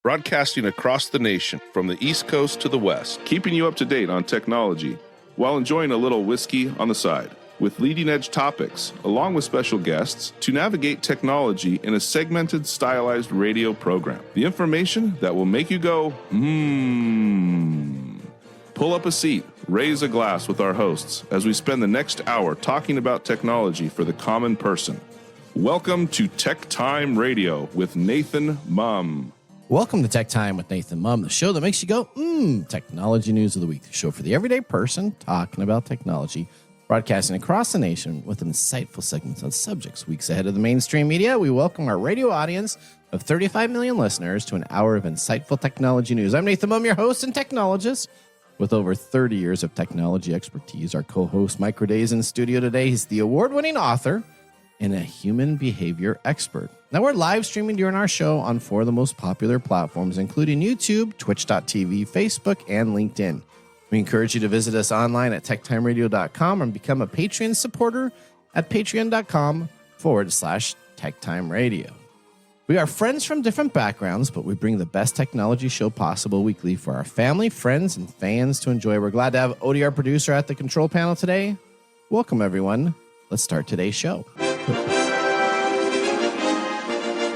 broadcasting across the nation from the East Coast to the West, keeping you up to date on technology while enjoying a little whiskey on the side, with leading-edge topics, along with special guests, to navigate technology in a segmented, stylized radio program. The information that will make you go, Pull up a seat, raise a glass with our hosts as we spend the next hour talking about technology for the common person. Welcome to TechTime Radio with Nathan Mumm. Welcome to TechTime with Nathan Mumm, the show that makes you go, technology news of the week. The show for the everyday person talking about technology, broadcasting across the nation with insightful segments on subjects weeks ahead of the mainstream media. We welcome our radio audience of 35 million listeners to an hour of insightful technology news. I'm Nathan Mumm, your host and technologist with over 30 years of technology expertise. Our co-host, Mike Roday's in studio today. He's the award-winning author and a human behavior expert. Now, we're live streaming during our show on 4 of the most popular platforms, including YouTube, Twitch.tv, Facebook, and LinkedIn. We encourage you to visit us online at techtimeradio.com and become a Patreon supporter at patreon.com/techtimeradio. We are friends from different backgrounds, but we bring the best technology show possible weekly for our family, friends, and fans to enjoy. We're glad to have Odie, our producer, at the control panel today. Welcome, everyone. Let's start today's show.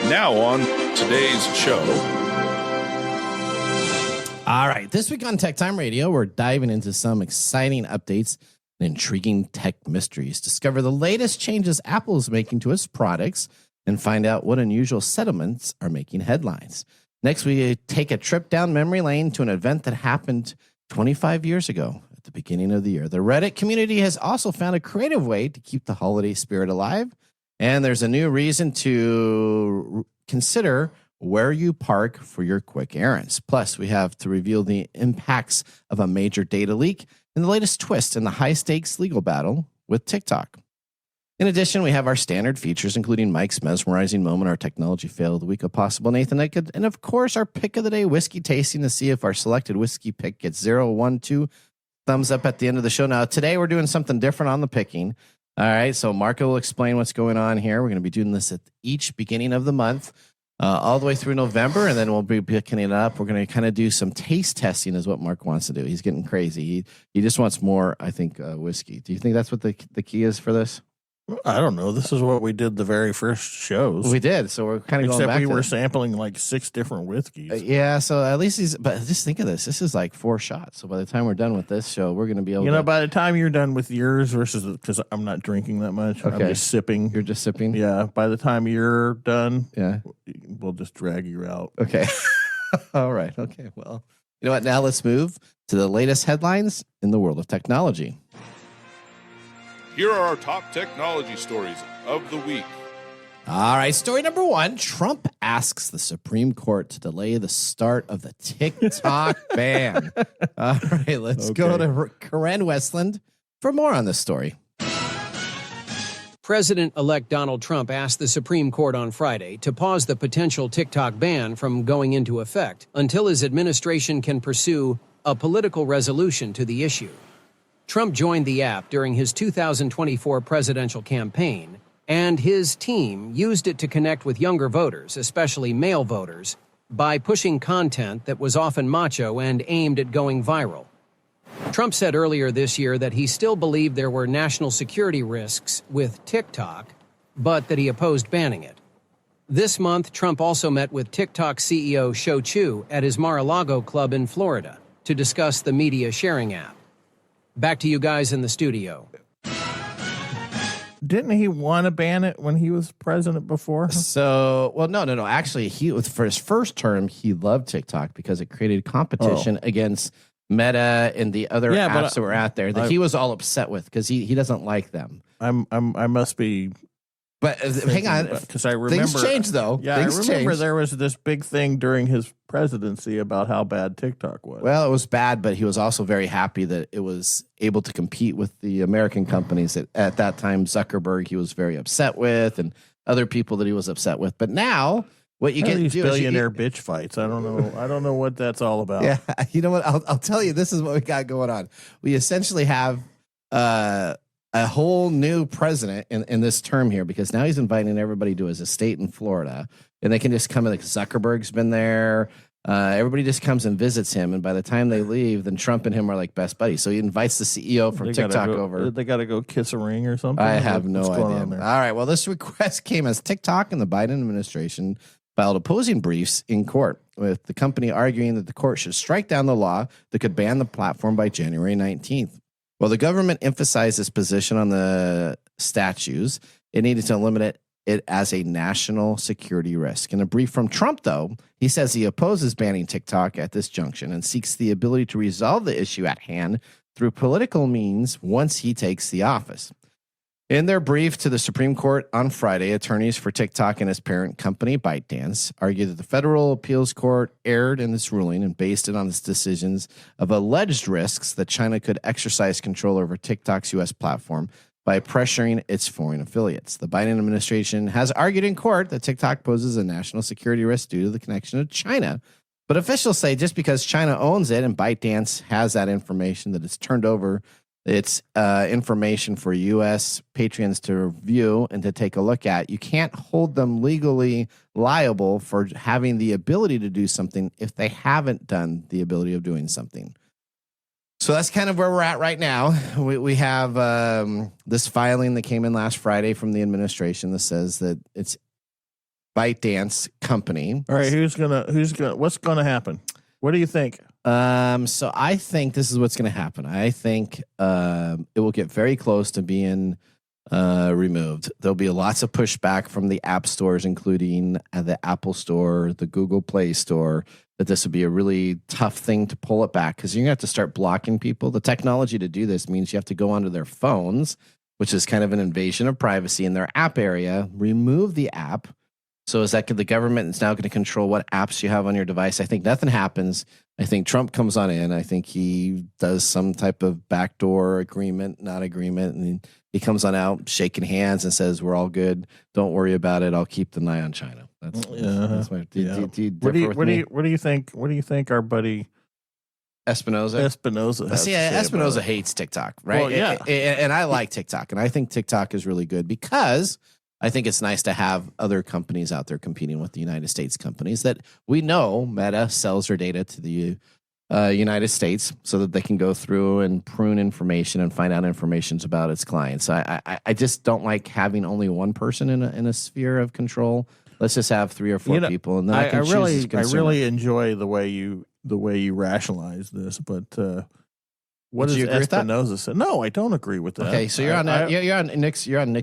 Now on today's show. All right, this week on Tech Time Radio, we're diving into some exciting updates and intriguing tech mysteries. Discover the latest changes Apple is making to its products and find out what unusual settlements are making headlines. Next, we take a trip down memory lane to an event that happened 25 years ago at the beginning of the year. The Reddit community has also found a creative way to keep the holiday spirit alive, and there's a new reason to consider where you park for your quick errands. Plus, we have to reveal the impacts of a major data leak and the latest twist in the high-stakes legal battle with TikTok. In addition, we have our standard features, including Mike's mesmerizing moment, our technology fail of the week, if possible, Nathan Naked, and of course, our pick of the day whiskey tasting to see if our selected whiskey pick gets 0, 1, 2 thumbs up at the end of the show. Now, today we're doing something different on the picking. All right, so Marco will explain what's going on here. We're going to be doing this at each beginning of the month, all the way through November, and then we'll be picking it up. We're going to kind of do some taste testing is what Mark wants to do. He's getting crazy. He just wants more, I think, whiskey. Do you think that's what the key is for this? I don't know. This is what we did the very first shows. We did, so we're kind of going back. Except we were sampling like 6 different whiskeys. Yeah, so at least but just think of this. This is like 4 shots. So by the time we're done with this show, we're going to be able to... by the time you're done with yours versus... Because I'm not drinking that much. Okay. I'm just sipping. You're just sipping? Yeah. By the time you're done, yeah, we'll just drag you out. Okay. All right. Okay, well, you know what? Now let's move to the latest headlines in the world of technology. Here are our top technology stories of the week. All right, story number 1. Trump asks the Supreme Court to delay the start of the TikTok ban. All right, let's go to Karen Westland for more on this story. President-elect Donald Trump asked the Supreme Court on Friday to pause the potential TikTok ban from going into effect until his administration can pursue a political resolution to the issue. Trump joined the app during his 2024 presidential campaign, and his team used it to connect with younger voters, especially male voters, by pushing content that was often macho and aimed at going viral. Trump said earlier this year that he still believed there were national security risks with TikTok, but that he opposed banning it. This month, Trump also met with TikTok CEO Shou Chew at his Mar-a-Lago club in Florida to discuss the media sharing app. Back to you guys in the studio. Didn't he want to ban it when he was president before? So, well, no. Actually, for his first term, he loved TikTok because it created competition against Meta and the other apps that were out there that he was all upset with because he doesn't like them. I must be. But hang on, because I remember things changed though. Yeah, things I remember changed. There was this big thing during his presidency about how bad TikTok was. Well, it was bad, but he was also very happy that it was able to compete with the American companies that at that time Zuckerberg he was very upset with and other people that he was upset with. But now what you get these to do billionaire bitch fights. I don't know what that's all about. Yeah, you know what? I'll tell you. This is what we got going on. We essentially have a whole new president in this term here, because now he's inviting everybody to his estate in Florida, and they can just come in. Like Zuckerberg's been there. Everybody just comes and visits him, and by the time they leave, then Trump and him are like best buddies. So he invites the CEO from TikTok over. They got to go kiss a ring or something. I have no idea. All right. Well, this request came as TikTok and the Biden administration filed opposing briefs in court, with the company arguing that the court should strike down the law that could ban the platform by January 19th. Well, the government emphasized its position on the statutes. It needed to eliminate it as a national security risk. In a brief from Trump, though, he says he opposes banning TikTok at this junction and seeks the ability to resolve the issue at hand through political means once he takes the office. In their brief to the Supreme Court on Friday, attorneys for TikTok and its parent company, ByteDance, argued that the federal appeals court erred in this ruling and based it on its decisions of alleged risks that China could exercise control over TikTok's U.S. platform by pressuring its foreign affiliates. The Biden administration has argued in court that TikTok poses a national security risk due to the connection to China. But officials say just because China owns it and ByteDance has that information, that it's turned over its information for U.S. patrons to review and to take a look at, you can't hold them legally liable for having the ability to do something if they haven't done the ability of doing something. So that's kind of where we're at right now. We have this filing that came in last Friday from the administration that says that it's ByteDance company. All right, what's gonna happen? What do you think? So I think this is what's going to happen. I think it will get very close to being removed. There'll be lots of pushback from the app stores, including the Apple Store, the Google Play Store, that this would be a really tough thing to pull it back, because you're going to have to start blocking people. The technology to do this means you have to go onto their phones, which is kind of an invasion of privacy in their app area, remove the app. So is that the government is now going to control what apps you have on your device? I think nothing happens. I think Trump comes on in. I think he does some type of backdoor agreement, and he comes on out shaking hands and says, "We're all good. Don't worry about it. I'll keep the eye on China." That's my. What do you think? What do you think our buddy Espinoza has See, Espinoza hates TikTok, right? Well, yeah. And I like TikTok, and I think TikTok is really good because I think it's nice to have other companies out there competing with the United States companies that we know Meta sells their data to the United States so that they can go through and prune information and find out information about its clients. I just don't like having only one person in a sphere of control. Let's just have 3 or 4 people, and then I really enjoy the way you rationalize this, but. What does Espinoza say? No, I don't agree with that. Okay, so you're on Nick's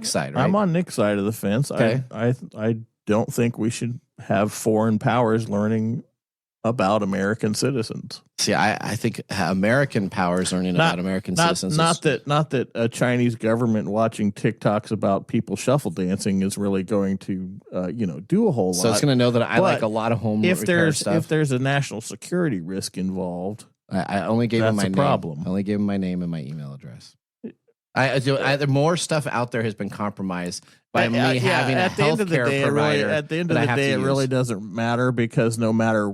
side, right? I'm on Nick's side of the fence. Okay. I don't think we should have foreign powers learning about American citizens. See, I think American powers learning about American citizens. Not that a Chinese government watching TikToks about people shuffle dancing is really going to do a whole lot. So it's going to know that I like a lot of home repair stuff. If there's a national security risk involved. I only gave him my name. Problem. I only gave him my name and my email address. More stuff out there has been compromised by me having a healthcare provider. At the end of the day, it really doesn't matter, because no matter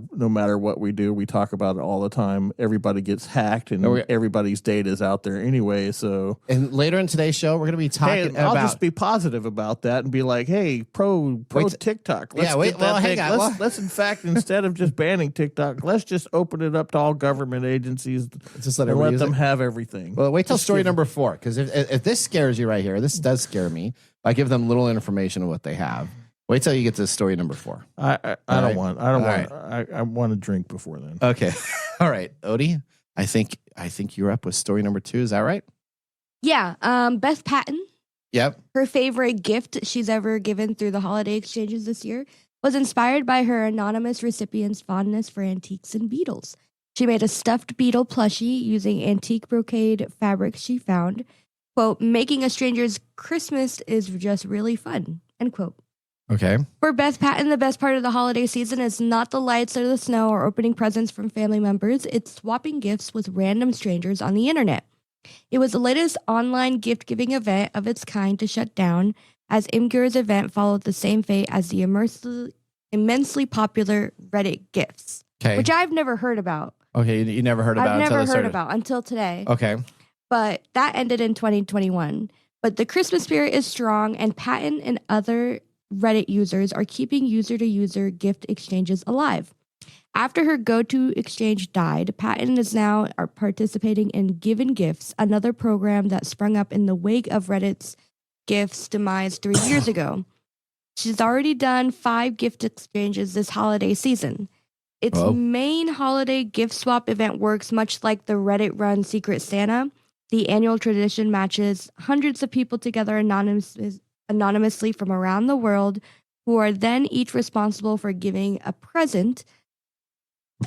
what we do, we talk about it all the time. Everybody gets hacked, and everybody's data is out there anyway. So, and later in today's show, we're going to be talking about. I'll just be positive about that and be like, "Hey, pro TikTok. Let's in fact, instead of just banning TikTok, let's just open it up to all government agencies. Just let them have everything." Well, wait till story number 4, because if this scares you right here, this does scare me. I give them little information of what they have. Wait till you get to story number 4. I want to drink before then. Okay. All right. Odie, I think you're up with story number 2. Is that right? Yeah. Beth Patton. Yep. Her favorite gift she's ever given through the holiday exchanges this year was inspired by her anonymous recipient's fondness for antiques and beetles. She made a stuffed beetle plushie using antique brocade fabric she found. Quote, "Making a stranger's Christmas is just really fun," end quote. Okay. For Beth Patton, the best part of the holiday season is not the lights or the snow or opening presents from family members. It's swapping gifts with random strangers on the internet. It was the latest online gift-giving event of its kind to shut down, as Imgur's event followed the same fate as the immensely popular Reddit gifts, which I've never heard about. Okay, you never heard about it? I've never heard about until today. Okay. But that ended in 2021. But the Christmas spirit is strong, and Patton and other Reddit users are keeping user-to-user gift exchanges alive. After her go-to exchange died, Patton is now participating in Given Gifts, another program that sprung up in the wake of Reddit's Gifts demise 3 years ago. She's already done 5 gift exchanges this holiday season. Its main holiday gift swap event works much like the Reddit-run Secret Santa. The annual tradition matches hundreds of people together anonymously from around the world, who are then each responsible for giving a present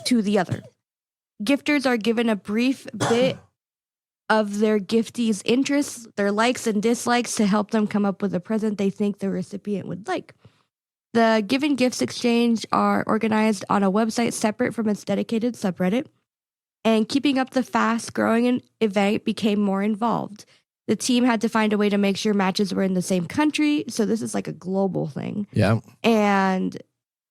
to the other. Gifters are given a brief bit of their giftee's interests, their likes and dislikes, to help them come up with a present they think the recipient would like. The Given Gifts exchange are organized on a website separate from its dedicated subreddit, and keeping up the fast-growing event became more involved. The team had to find a way to make sure matches were in the same country, so this is like a global thing. Yeah. And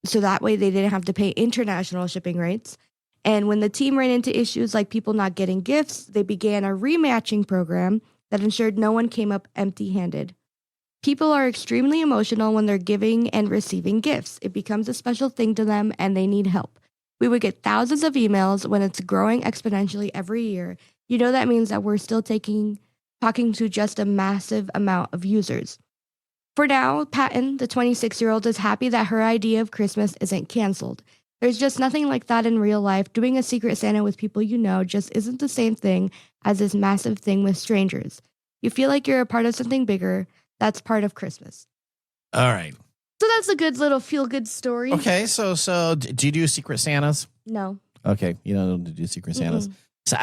so that way they didn't have to pay international shipping rates. And when the team ran into issues like people not getting gifts, they began a rematching program that ensured no one came up empty-handed. People are extremely emotional when they're giving and receiving gifts. It becomes a special thing to them, and they need help. We would get thousands of emails when it's growing exponentially every year. You know that means that we're still talking to just a massive amount of users. For now, Patton, the 26-year-old, is happy that her idea of Christmas isn't canceled. There's just nothing like that in real life. Doing a Secret Santa with people you know just isn't the same thing as this massive thing with strangers. You feel like you're a part of something bigger. That's part of Christmas. All right. So that's a good little feel-good story. Okay, so do you do Secret Santas? No. Okay, you don't do Secret Santas. So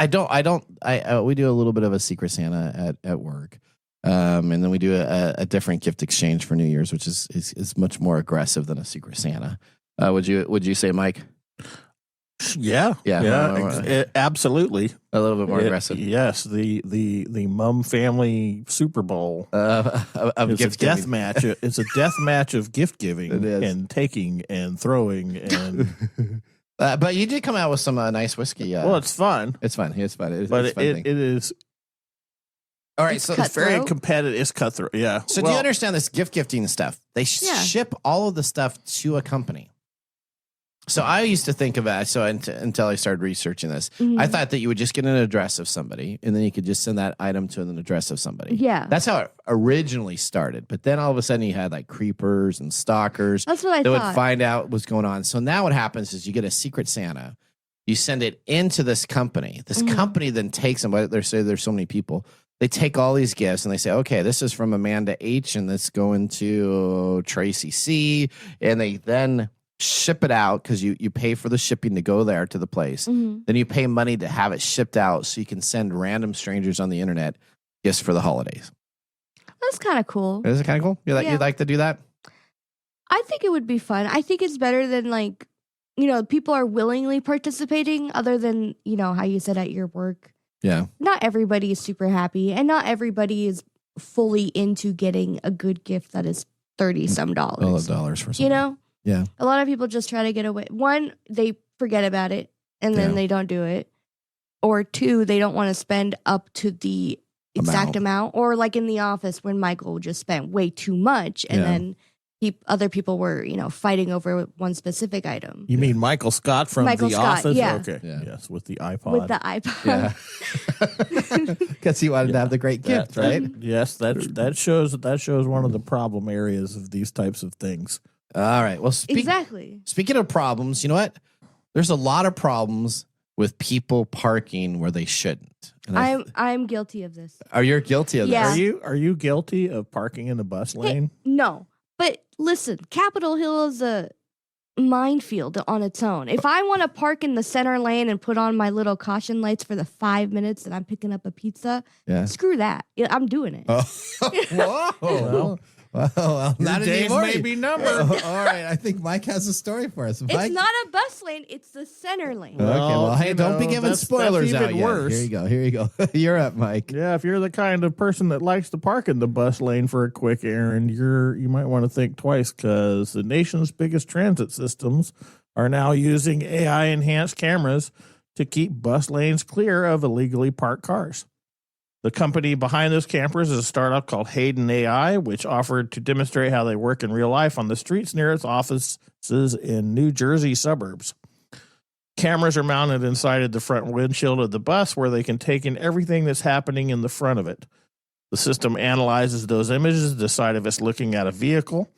we do a little bit of a Secret Santa at work. And then we do a different gift exchange for New Year's, which is much more aggressive than a Secret Santa. Would you say, Mike? Yeah, absolutely. A little bit more aggressive. Yes, the Mumm family Super Bowl of gift death match. It's a death match of gift giving and taking and throwing and. But you did come out with some nice whiskey. Well, it's fun. It's fun. It's fun. It is. All right, it's so it's very competitive. It's cutthroat. Yeah. So do you understand this gift gifting stuff? They ship all of the stuff to a company. So I used to think of it, until I started researching this, I thought that you would just get an address of somebody, and then you could just send that item to an address of somebody. Yeah. That's how it originally started. But then all of a sudden you had like creepers and stalkers. That's what I thought. Would find out what's going on. So now what happens is you get a Secret Santa. You send it into this company. This company then takes them. There's so many people. They take all these gifts and they say, okay, this is from Amanda H. and this going to Tracy C. And they then ship it out because you pay for the shipping to go there to the place. Then you pay money to have it shipped out so you can send random strangers on the internet gifts for the holidays. That's kind of cool. Is it kind of cool? You'd like to do that? I think it would be fun. I think it's better than people are willingly participating other than, how you said at your work. Yeah. Not everybody is super happy and not everybody is fully into getting a good gift that is $30-some. $30 for something. Yeah. A lot of people just try to get away. One, they forget about it and then they don't do it. Or two, they don't want to spend up to the exact amount. Or like in the office when Michael just spent way too much and then other people were, fighting over one specific item. You mean Michael Scott from The Office? Yeah. Okay. Yeah. Yes, with the iPod. With the iPod. Yeah. Because he wanted to have the great gift, right? Yes, that shows one of the problem areas of these types of things. All right. Well, exactly. Speaking of problems, you know what? There's a lot of problems with people parking where they shouldn't. And I'm guilty of this. Are you guilty of this? Are you guilty of parking in the bus lane? No. But listen, Capitol Hill is a minefield on its own. If I want to park in the center lane and put on my little caution lights for the 5 minutes that I'm picking up a pizza, screw that. I'm doing it. Whoa. Well, not days anymore. May be numbered. All right, I think Mike has a story for us. It's not a bus lane; it's the center lane. Well, hey, don't be giving spoilers out yet. Worse. Here you go. You're up, Mike. Yeah, if you're the kind of person that likes to park in the bus lane for a quick errand, you might want to think twice because the nation's biggest transit systems are now using AI-enhanced cameras to keep bus lanes clear of illegally parked cars. The company behind those campers is a startup called Hayden AI, which offered to demonstrate how they work in real life on the streets near its offices in New Jersey suburbs. Cameras are mounted inside the front windshield of the bus where they can take in everything that's happening in the front of it. The system analyzes those images to decide if it's looking at a vehicle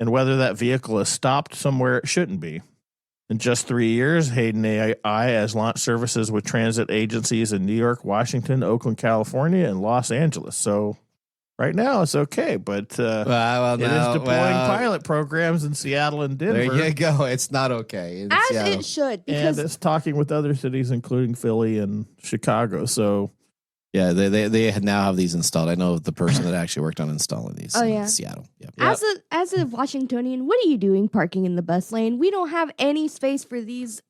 and whether that vehicle is stopped somewhere it shouldn't be. In just 3 years, Hayden AI has launched services with transit agencies in New York, Washington, Oakland, California, and Los Angeles. So right now it's okay, but it is deploying pilot programs in Seattle and Denver. There you go. It's not okay. As Seattle. It should. And it's talking with other cities, including Philly and Chicago. So yeah, they now have these installed. I know the person that actually worked on installing these in Seattle. Yep. As a Washingtonian, what are you doing parking in the bus lane? We don't have any space for these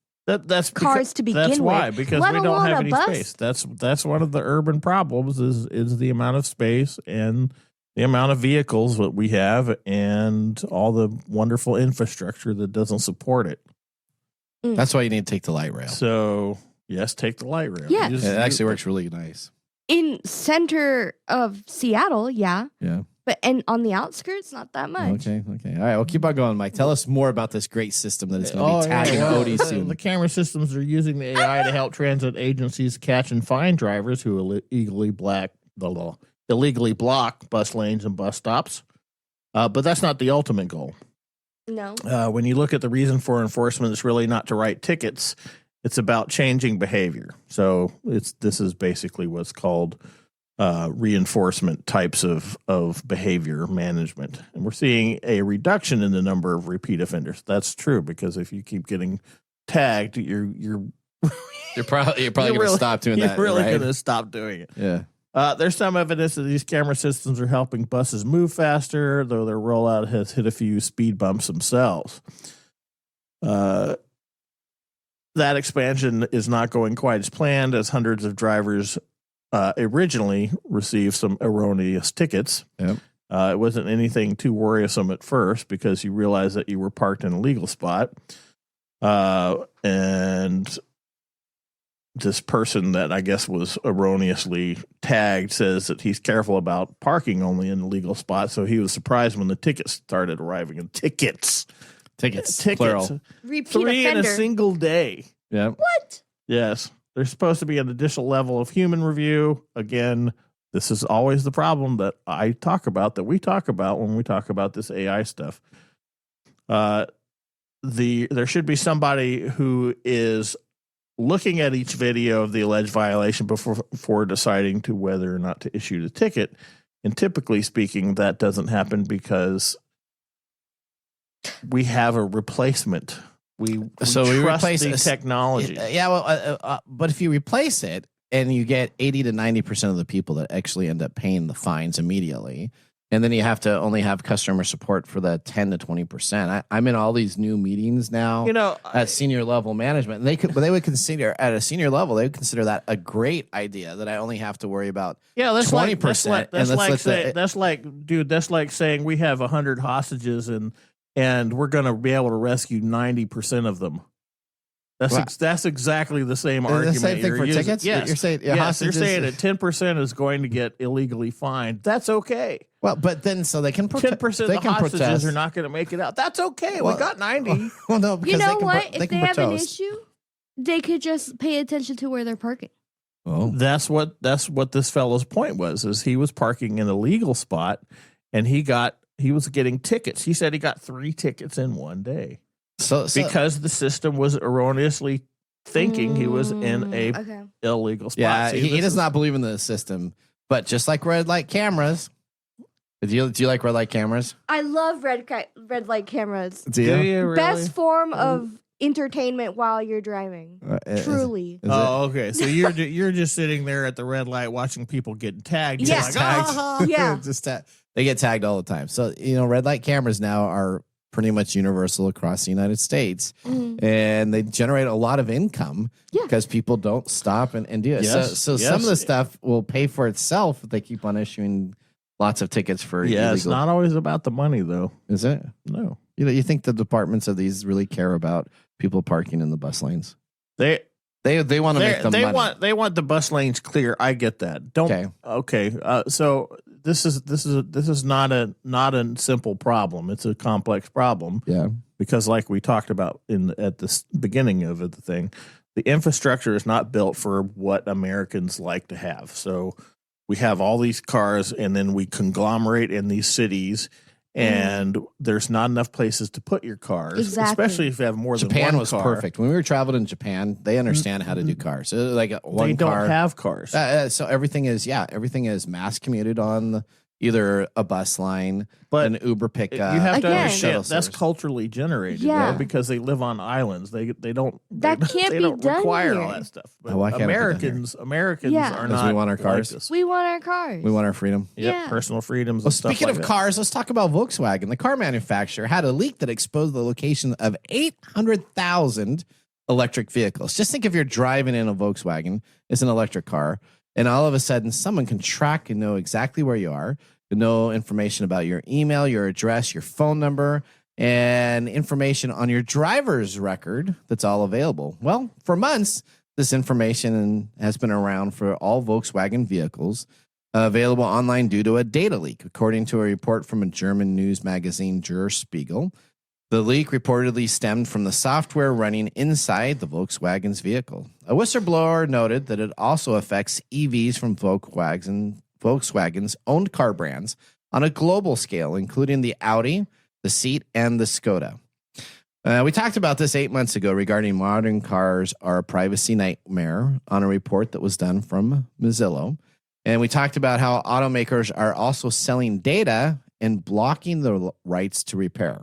cars to begin with. That's why, because we don't have any space. That's one of the urban problems is the amount of space and the amount of vehicles that we have and all the wonderful infrastructure that doesn't support it. That's why you need to take the light rail. So, yes, take the light rail. Yeah. It actually works really nice. In center of Seattle, yeah. But on the outskirts, not that much. Okay. All right, well, keep on going, Mike. Tell us more about this great system that is going to be tagging OD soon. The camera systems are using the AI to help transit agencies catch and find drivers who illegally block bus lanes and bus stops. But that's not the ultimate goal. No. When you look at the reason for enforcement, it's really not to write tickets. It's about changing behavior. So this is basically what's called reinforcement types of behavior management. And we're seeing a reduction in the number of repeat offenders. That's true, because if you keep getting tagged, you're probably going to stop doing that. You're really going to stop doing it. Yeah. There's some evidence that these camera systems are helping buses move faster, though their rollout has hit a few speed bumps themselves. That expansion is not going quite as planned, as hundreds of drivers originally received some erroneous tickets. Yep. It wasn't anything too worrisome at first because you realized that you were parked in a legal spot. And this person that I guess was erroneously tagged says that he's careful about parking only in the legal spot. So he was surprised when the tickets started arriving. And tickets, plural. Repeat 3 offender. in a single day. Yeah. What? Yes. There's supposed to be an additional level of human review. Again, this is always the problem that we talk about when we talk about this AI stuff. There should be somebody who is looking at each video of the alleged violation before deciding to whether or not to issue the ticket. And typically speaking, that doesn't happen because we have a replacement. We replace the technology. But if you replace it and you get 80 to 90% of the people that actually end up paying the fines immediately, and then you have to only have customer support for the 10 to 20%. I'm in all these new meetings now, at senior level management, and they would consider at a senior level, they would consider that a great idea that I only have to worry about 20%. That's like saying we have 100 hostages and we're going to be able to rescue 90% of them. That's exactly the same argument. The same thing for tickets? Yes. You're saying, you're saying that 10% is going to get illegally fined. That's okay. Well, but then so they can protest. 10% of the hostages are not going to make it out. That's okay. We got 90. Well, no, because if they have an issue, they could just pay attention to where they're parking. Oh, that's what this fellow's point was. Is he was parking in a legal spot, and he was getting tickets. He said he got 3 tickets in one day. So because the system was erroneously thinking he was in a illegal spot. Yeah, he does not believe in the system. But just like red light cameras, do you like red light cameras? I love red light cameras. Do you really? Best form of entertainment while you're driving. Truly. Okay. So you're just sitting there at the red light watching people get tagged. Yeah. They get tagged all the time. So red light cameras now are pretty much universal across the United States, and they generate a lot of income because people don't stop and do it. Yes. So some of the stuff will pay for itself if they keep on issuing lots of tickets for illegal. It's not always about the money, though. Is it? No. You think the departments of these really care about people parking in the bus lanes? They want to make the money. They want the bus lanes clear. I get that. Okay. So this is not a simple problem. It's a complex problem. Yeah. Because like we talked about at the beginning of the thing, the infrastructure is not built for what Americans like to have. So we have all these cars, and then we conglomerate in these cities. And there's not enough places to put your cars, especially if you have more than one car. Japan was perfect. When we were traveling in Japan, they understand how to do cars. So like they don't have cars. So everything is mass commuted on either a bus line, an Uber pickup. You have to Again, understand that's culturally generated, because they live on islands. They don't require all that stuff. But why can't Americans are not. We want our cars. Like this. We want our cars. We want our freedom. Yep, personal freedoms. Well, and stuff speaking like of that. cars, let's talk about Volkswagen. The car manufacturer had a leak that exposed the location of 800,000 electric vehicles. Just think if you're driving in a Volkswagen, it's an electric car, and all of a sudden someone can track and know exactly where you are, know information about your email, your address, your phone number, and information on your driver's record that's all available. Well, for months, this information has been around for all Volkswagen vehicles, available online due to a data leak, according to a report from a German news magazine, Der Spiegel. The leak reportedly stemmed from the software running inside the Volkswagen's vehicle. A whistleblower noted that it also affects EVs from Volkswagen's owned car brands on a global scale, including the Audi, the Seat, and the Skoda. We talked about this 8 months ago regarding modern cars are a privacy nightmare on a report that was done from Mozilla. And we talked about how automakers are also selling data and blocking the rights to repair.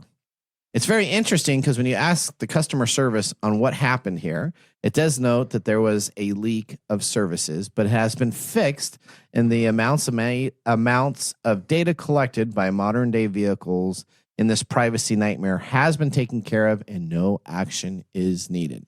It's very interesting because when you ask the customer service on what happened here, it does note that there was a leak of services, but it has been fixed, and the amounts of data collected by modern day vehicles in this privacy nightmare has been taken care of, and no action is needed.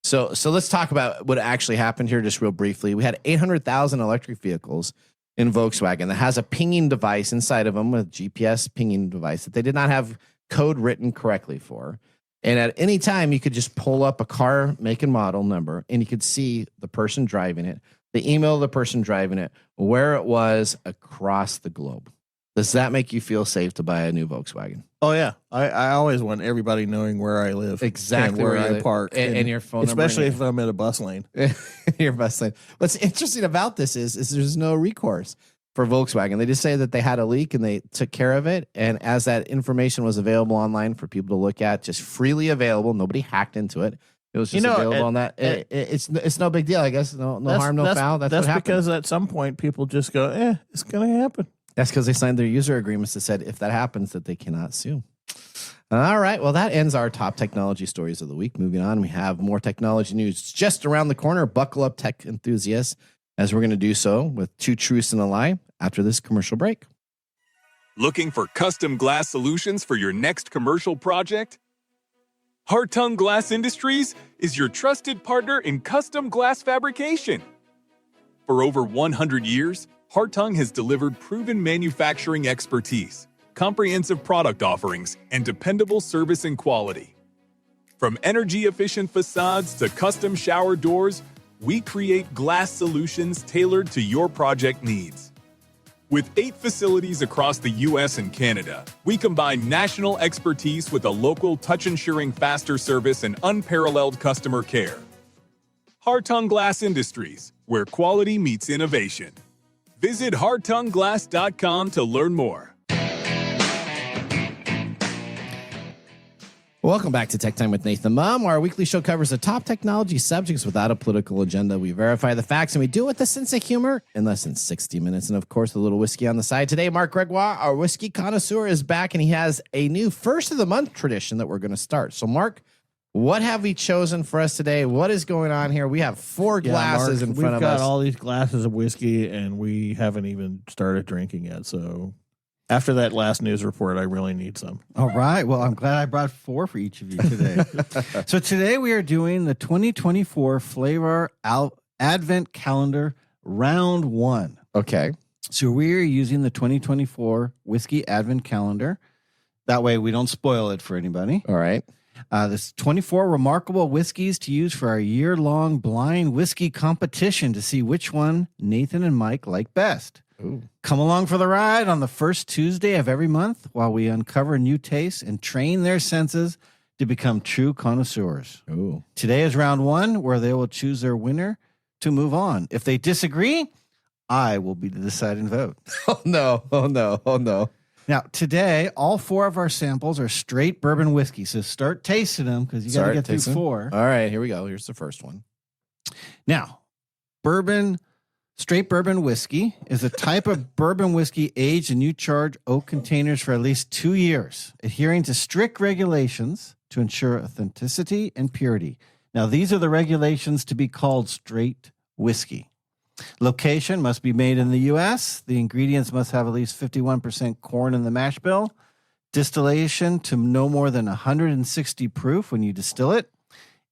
So let's talk about what actually happened here just real briefly. We had 800,000 electric vehicles in Volkswagen that has a pinging device inside of them, a GPS pinging device that they did not have code written correctly for. And at any time, you could just pull up a car make and model number, and you could see the person driving it, the email of the person driving it, where it was across the globe. Does that make you feel safe to buy a new Volkswagen? Oh, yeah. I always want everybody knowing where I live. Exactly. And where I park. And your phone number. Especially if I'm in a bus lane. Your bus lane. What's interesting about this is there's no recourse for Volkswagen. They just say that they had a leak and they took care of it. And as that information was available online for people to look at, just freely available, nobody hacked into it. It was just available on that. It's no big deal, I guess. No harm, no foul. That's what happened. Because at some point people just go, it's going to happen. That's because they signed their user agreements that said if that happens, that they cannot sue. All right. Well, that ends our top technology stories of the week. Moving on, we have more technology news just around the corner. Buckle up, tech enthusiasts, as we're going to do so with two truths and a lie after this commercial break. Looking for custom glass solutions for your next commercial project? Hartung Glass Industries is your trusted partner in custom glass fabrication. For over 100 years, Hartung has delivered proven manufacturing expertise, comprehensive product offerings, and dependable service and quality. From energy-efficient facades to custom shower doors, we create glass solutions tailored to your project needs. With 8 facilities across the U.S. and Canada, we combine national expertise with a local touch-ensuring faster service and unparalleled customer care. Hartung Glass Industries, where quality meets innovation. Visit hartungglass.com to learn more. Welcome back to Tech Time with Nathan Mumm. Our weekly show covers the top technology subjects without a political agenda. We verify the facts, and we do it with a sense of humor in less than 60 minutes. And, of course, a little whiskey on the side. Today, Mark Gregoire, our whiskey connoisseur, is back, and he has a new first-of-the-month tradition that we're going to start. So, Mark, what have we chosen for us today? What is going on here? We have 4 glasses in front of us. We've got all these glasses of whiskey, and we haven't even started drinking yet, so... After that last news report, I really need some. All right. Well, I'm glad I brought 4 for each of you today. So today we are doing the 2024 Flavor Advent Calendar Round 1. Okay. So we're using the 2024 Whiskey Advent Calendar. That way we don't spoil it for anybody. All right. There's 24 remarkable whiskeys to use for our year-long blind whiskey competition to see which one Nathan and Mike like best. Ooh. Come along for the ride on the first Tuesday of every month while we uncover new tastes and train their senses to become true connoisseurs. Ooh. Today is round 1, where they will choose their winner to move on. If they disagree, I will be the deciding vote. Oh, no. Oh, no. Oh, no. Now, today, all 4 of our samples are straight bourbon whiskey. So start tasting them because you got to get through 4. All right, here we go. Here's the first one. Now, straight bourbon whiskey is a type of bourbon whiskey aged in new charred oak containers for at least 2 years, adhering to strict regulations to ensure authenticity and purity. Now, these are the regulations to be called straight whiskey. Location must be made in the U.S. The ingredients must have at least 51% corn in the mash bill. Distillation to no more than 160 proof when you distill it.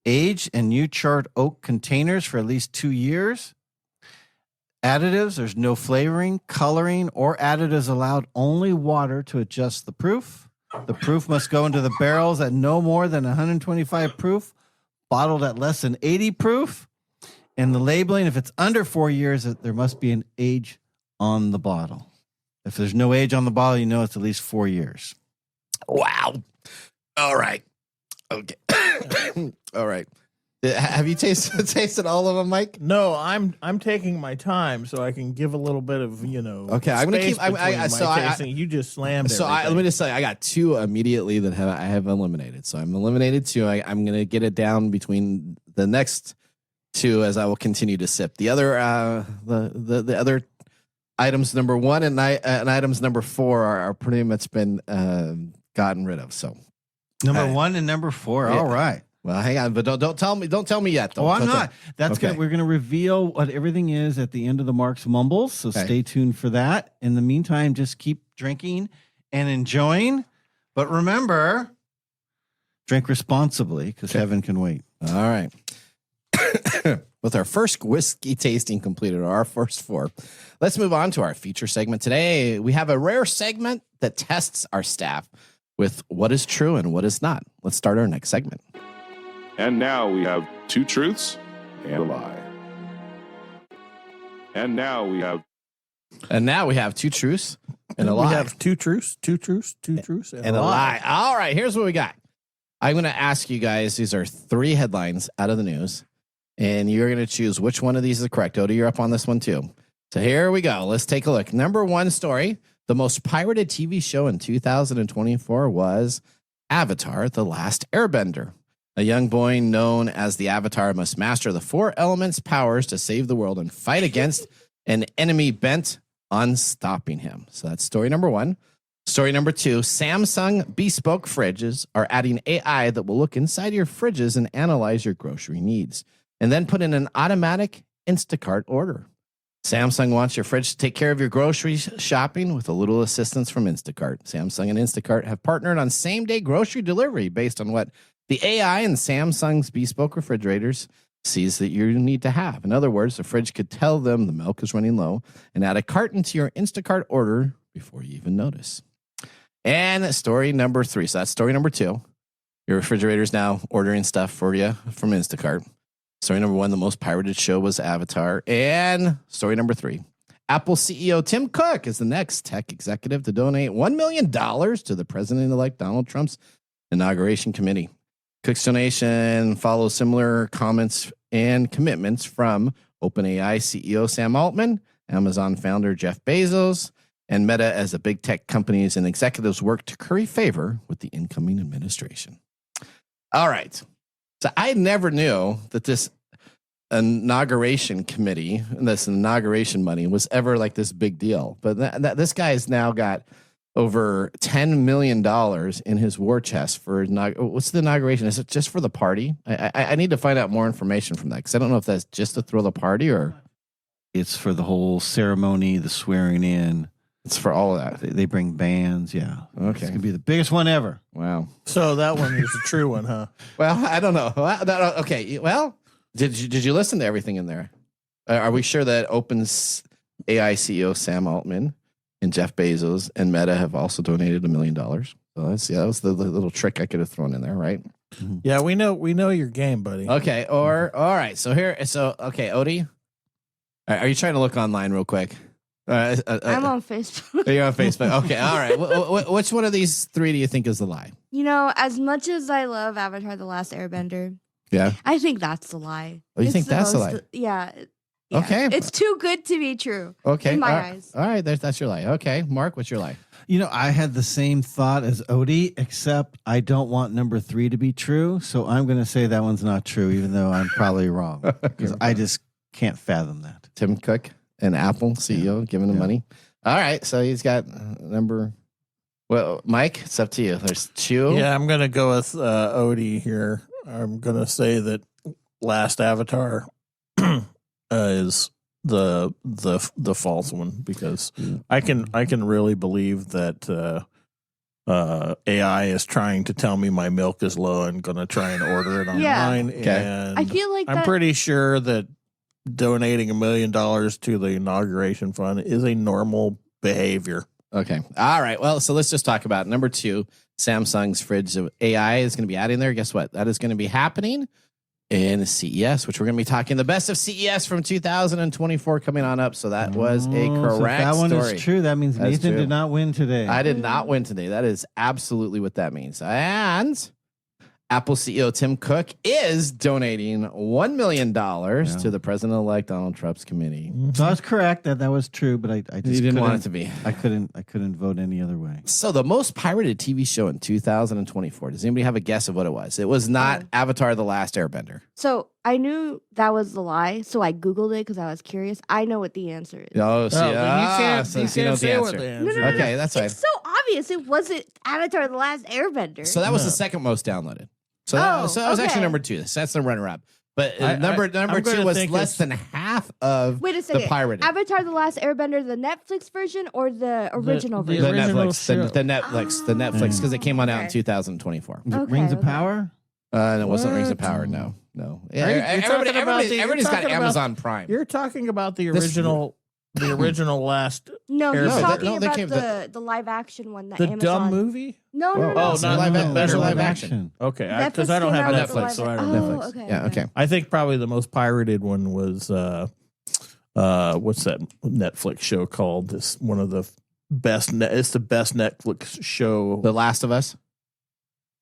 Aged in new charred oak containers for at least 2 years. Additives, there's no flavoring, coloring, or additives allowed, only water to adjust the proof. The proof must go into the barrels at no more than 125 proof, bottled at less than 80 proof. And the labeling, if it's under 4 years, there must be an age on the bottle. If there's no age on the bottle, you know it's at least 4 years. Wow. All right. Okay. All right. Have you tasted all of them, Mike? No, I'm taking my time so I can give a little bit of, Okay, I'm going to keep tasting. You just slammed it. Let me just say, I got 2 immediately that I have eliminated. So I'm eliminated 2. I'm going to get it down between the next 2 as I will continue to sip. The other the other items number 1 and items number 4 are pretty much been gotten rid of. So number 1 and number 4. Yeah. All right. Well, hang on, but don't tell me yet. Oh, I'm not. Okay. We're going to reveal what everything is at the end of the Mark's Mumbles. So stay tuned for that. In the meantime, just keep drinking and enjoying. But remember, drink responsibly because heaven can wait. All right. With our first whiskey tasting completed, our first 4, let's move on to our feature segment. Today, we have a rare segment that tests our staff with what is true and what is not. Let's start our next segment. And now we have 2 truths and a lie. And now we have 2 truths and a lie. We have 2 truths, 2 truths, 2 truths, and a lie. All right, here's what we got. I'm going to ask you guys, these are 3 headlines out of the news, and you're going to choose which one of these is correct. Odie, you're up on this one too. So here we go. Let's take a look. Number 1 story, the most pirated TV show in 2024 was Avatar: The Last Airbender. A young boy known as the Avatar must master the 4 elements' powers to save the world and fight against an enemy bent on stopping him. So that's story number 1. Story number 2, Samsung bespoke fridges are adding AI that will look inside your fridges and analyze your grocery needs, and then put in an automatic Instacart order. Samsung wants your fridge to take care of your grocery shopping with a little assistance from Instacart. Samsung and Instacart have partnered on same-day grocery delivery based on what the AI in Samsung's bespoke refrigerators sees that you need to have. In other words, the fridge could tell them the milk is running low and add a carton to your Instacart order before you even notice. And story number 3. So that's story number 2. Your refrigerator is now ordering stuff for you from Instacart. Story number 1, the most pirated show was Avatar. And story number 3, Apple CEO Tim Cook is the next tech executive to donate $1 million to the president-elect Donald Trump's inauguration committee. Cook's donation follows similar comments and commitments from OpenAI CEO Sam Altman, Amazon founder Jeff Bezos, and Meta as the big tech companies and executives work to curry favor with the incoming administration. All right. So I never knew that this inauguration committee, this inauguration money was ever like this big deal. But this guy has now got over $10 million in his war chest for what's the inauguration? Is it just for the party? I need to find out more information from that because I don't know if that's just to throw the party or it's for the whole ceremony, the swearing in. It's for all of that. They bring bands. Yeah. Okay. It's going to be the biggest one ever. Wow. So that one is a true one, huh? Well, I don't know. Okay. Well, did you listen to everything in there? Are we sure that Open's AI CEO Sam Altman and Jeff Bezos and Meta have also donated $1 million? So that was the little trick I could have thrown in there, right? Yeah, we know your game, buddy. Okay. Or all right. So okay, Odie. All right, are you trying to look online real quick? I'm on Facebook. You're on Facebook. Okay. All right. Which one of these three do you think is the lie? As much as I love Avatar: The Last Airbender, Yeah. I think that's the lie. Oh, you It's think the that's the most- lie? Yeah. Okay. It's too good to be true. Okay. In my all right. eyes. All right. That's your lie. Okay. Mark, what's your lie? I had the same thought as Odie, except I don't want number 3 to be true. So I'm going to say that one's not true, even though I'm probably wrong. Because I just can't fathom that. Tim Cook, an Apple CEO, giving him money. All right. So he's got number. Well, Mike, it's up to you. There's 2. Yeah, I'm gonna go with Odie here. I'm gonna say that Last Avatar is the false one because I can really believe that AI is trying to tell me my milk is low and gonna try and order it Yeah. online. Okay. And I feel like I'm pretty sure that donating $1 million to the inauguration fund is a normal behavior. Okay. All right. Well, so let's just talk about number 2. Samsung's fridge of AI is going to be adding there. Guess what? That is going to be happening in CES, which we're going to be talking the best of CES from 2024 coming on up. So that was a correct So if that one story. is true. That means That's Nathan true. did not win today. I did not win today. That is absolutely what that means. And Apple CEO Tim Cook is donating $1 million to the president-elect Donald Trump's committee. So I was correct that was true, but I just You didn't want it couldn't- to be. I couldn't vote any other way. So the most pirated TV show in 2024. Does anybody have a guess of what it was? It was not Avatar: The Last Airbender. So I knew that was the lie, so I Googled it because I was curious. I know what the answer is. Oh, see, you can't, so you you know can't the say what answer. the No, answer no, is. no, Okay, that's fine. It's so obvious. It wasn't Avatar: The Last Airbender. So that was No. the second most downloaded. So that was actually okay. number 2. That's the runner-up. But number I'm 2 gonna was think less than half of Wait a the second. pirated. Avatar: The Last Airbender, the Netflix version or the original the The version? original Netflix, show. the Netflix, because it came on out in Okay. 2024. Okay, Rings of okay. Power? And it wasn't Rings of What? Power. No. Yeah, You're talking about the- you're everybody's got talking about- Amazon Prime. You're talking about the This- original, last, No, he's Airbender. talking No, they about came- the live action one that the Amazon. dumb movie. No, no, Oh, no. not better live action. Okay, Netflix because I don't came have out with the Netflix, live so I action. don't know. Oh, Netflix. okay, Yeah, okay. I think probably the most pirated one was what's that Netflix show called? This one of the best. It's the best Netflix show. The Last of Us.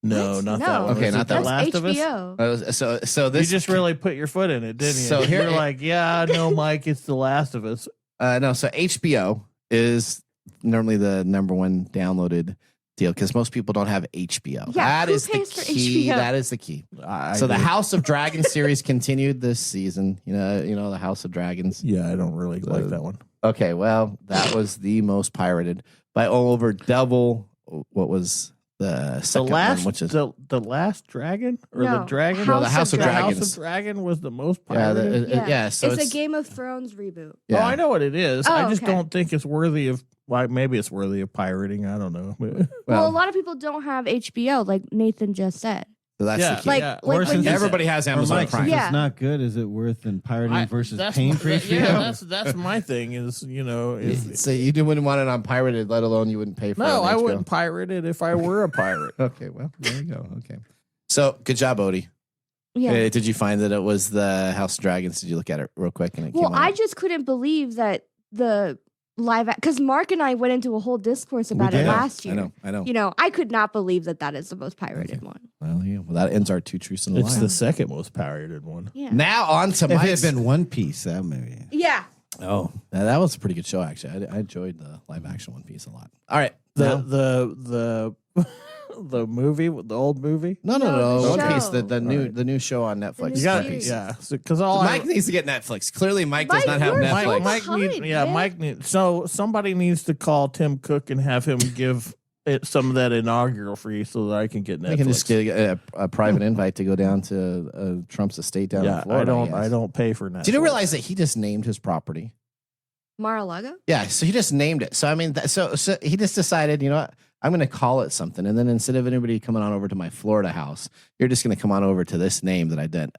No, What? not No. that one. Okay, Was not it that The one. Last That's of Us. HBO. So You this just really put your foot in it, didn't you? So here- You're like, yeah, no, Mike, it's The Last of Us. no. So HBO is normally the number 1 downloaded deal because most people don't have HBO. Yeah, That who is the pays for key. HBO? That is the key. I So the do. House of Dragons series continued this season. You know the House of Dragons. Yeah, I don't really like that one. Okay, well, that was the most pirated by over double what was the The second last, one, which is the last dragon or the No, dragon? No, the House of The Dragons. House of Dragon was the most yeah, pirated. so it's a Game of Thrones reboot. Yeah. Oh, I know what it is. Oh, I just okay. don't think it's worthy of. Like maybe it's worthy of pirating. I don't know. Well, a lot of people don't have HBO, like Nathan just said. So that's Yeah, the key. Like, yeah. like Or when since you, Everybody has Or Amazon Mike, Prime. since Yeah. it's not good, is it worth in pirating versus that's paying my- for HBO? Yeah, that's my thing. Is if So you wouldn't want it on pirated, let alone you wouldn't pay for it. no, on I HBO. wouldn't pirate it if I were a pirate. Okay, well, there you go. Okay. So good job, Odie. yeah. Did you find that it was the House of Dragons? Did you look at it real quick? And it Well, came out? I just couldn't believe that the live because Mark and I went into a whole discourse about it did. last year. I know. I could not believe that is the most pirated one. Well, yeah. Well, that ends our 2 truths and a It's lie. the second most pirated one. Yeah. Now on to If it Mike's. had been One Piece, that maybe. Yeah. Oh, that was a pretty good show, actually. I enjoyed the live action One Piece a lot. All right. The the movie, the old movie. No, No, the One show. Piece, the new show on Netflix. new You got One series. Piece. yeah, because all Mike needs to get Netflix. Clearly, Mike does Mike, not have you're Netflix. so Mike behind, need, yeah, man. Mike need. So somebody needs to call Tim Cook and have him give it some of that inaugural free so that I can get Netflix. I can just get a private invite to go down to Trump's estate down in yeah, Florida. I don't pay for Netflix. Did you realize that he just named his property? Mar-a-Lago? Yeah, so he just named it. So I mean, so he just decided, you know what? I'm going to call it something, and then instead of anybody coming on over to my Florida house, you're just going to come on over to this name that I did.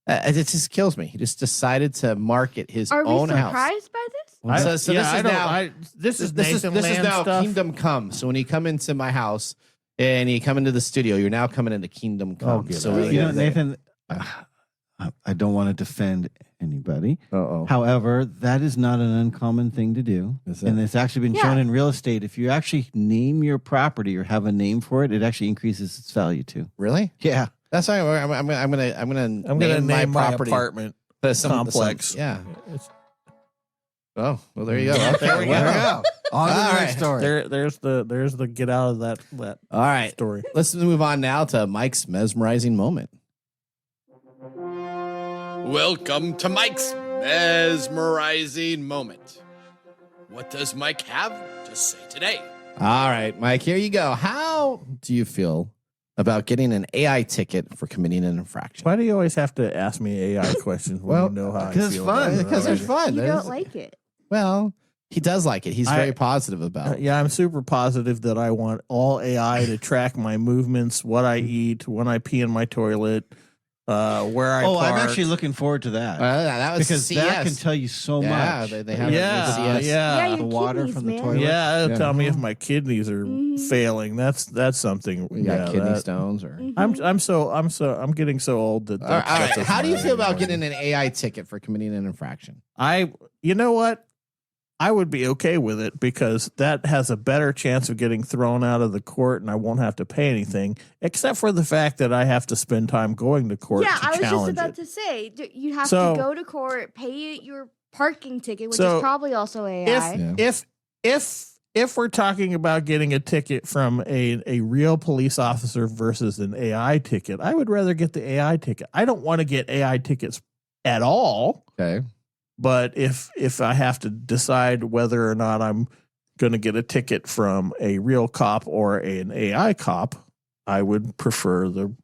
It just kills me. He just decided to market his Are we own house. surprised by this? So this is now this is Nathan this is Land now stuff. Kingdom Come. So when you come into my house, and you come into the studio. You're now coming into Kingdom Come. get so out of You know, Nathan, I don't want to defend anybody. Uh-oh. However, that is not an uncommon thing to do. Is it? And it's actually been shown in real estate. If you actually name your property or have a name for it, it actually increases its value too. Really? Yeah. That's why I'm gonna name my property apartment complex. Yeah. It's- Oh, well, there you go. Okay, There we go. On to the All next right. story. there's the get out of that All right. story. Let's move on now to Mike's mesmerizing moment. Welcome to Mike's mesmerizing moment. What does Mike have to say today? All right, Mike, here you go. How do you feel about getting an AI ticket for committing an infraction? Why do you always have to ask me AI questions when Well, you know how I because it's feel? fun. about it Because already? it's fun. You There's- don't like it. Well, he does like it. He's very positive about it. Yeah, I'm super positive that I want all AI to track my movements, what I eat, when I pee in my toilet, where I Oh, park. I'm actually looking forward to that. That was Because CS. that can tell you so Yeah, much. they have Yeah, it with CS. Yeah, your the water kidneys, from the man. toilet. Yeah, it'll Yeah. tell me if my kidneys are failing. That's something. You got yeah, kidney that- stones or I'm getting so old that. all right. that's How do you my feel about annoying. getting an AI ticket for committing an infraction? You know what? I would be okay with it because that has a better chance of getting thrown out of the court and I won't have to pay anything, except for the fact that I have to spend time going to court Yeah, to I was just challenge about it. to say you have So- to go to court, pay your parking ticket, which So is probably also AI. If we're talking about getting a ticket from a real police officer versus an AI ticket, I would rather get the AI ticket. I don't want to get AI tickets at all. Okay. But if I have to decide whether or not I'm going to get a ticket from a real cop or an AI cop, I would prefer the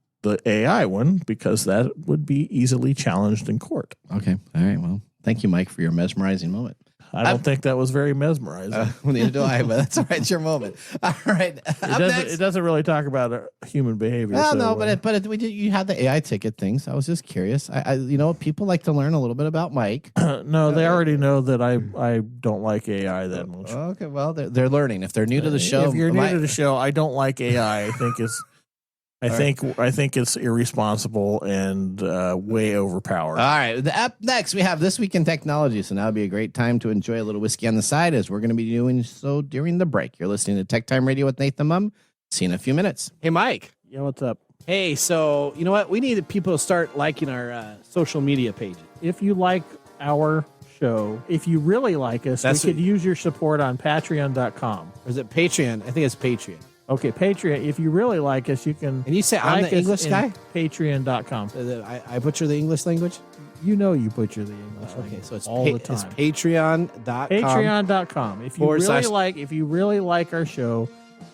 AI one because that would be easily challenged in court. Okay. All right. Well, thank you, Mike, for your mesmerizing moment. I don't think that was very mesmerizing. Neither do I, but that's all right. It's your moment. All right. It doesn't really talk about human behavior. Well, so, no, but you had the AI ticket things. I was just curious. People like to learn a little bit about Mike. no, they already know that I don't like AI that much. Okay. Well, they're learning. If they're new to the show, If you're new to the show, I don't like AI. I think it's irresponsible and way overpowered. All right. Up next, we have This Week in Technology. So now would be a great time to enjoy a little whiskey on the side as we're going to be doing so during the break. You're listening to Tech Time Radio with Nathan Mumm. See you in a few minutes. Hey, Mike. Yeah, what's up? Hey, so you know what? We need people to start liking our social media pages. If you like our show, if you really like us, That's we could use your support on patreon.com. Or is it Patreon? I think it's Patreon. Okay, Patreon. If you really like us, you can. And you say I'm like the us English in guy? Patreon.com. I butcher the English language? You know you butcher the English Okay, language so it's all the It's time. patreon.com. Patreon.com. If you / really like our show,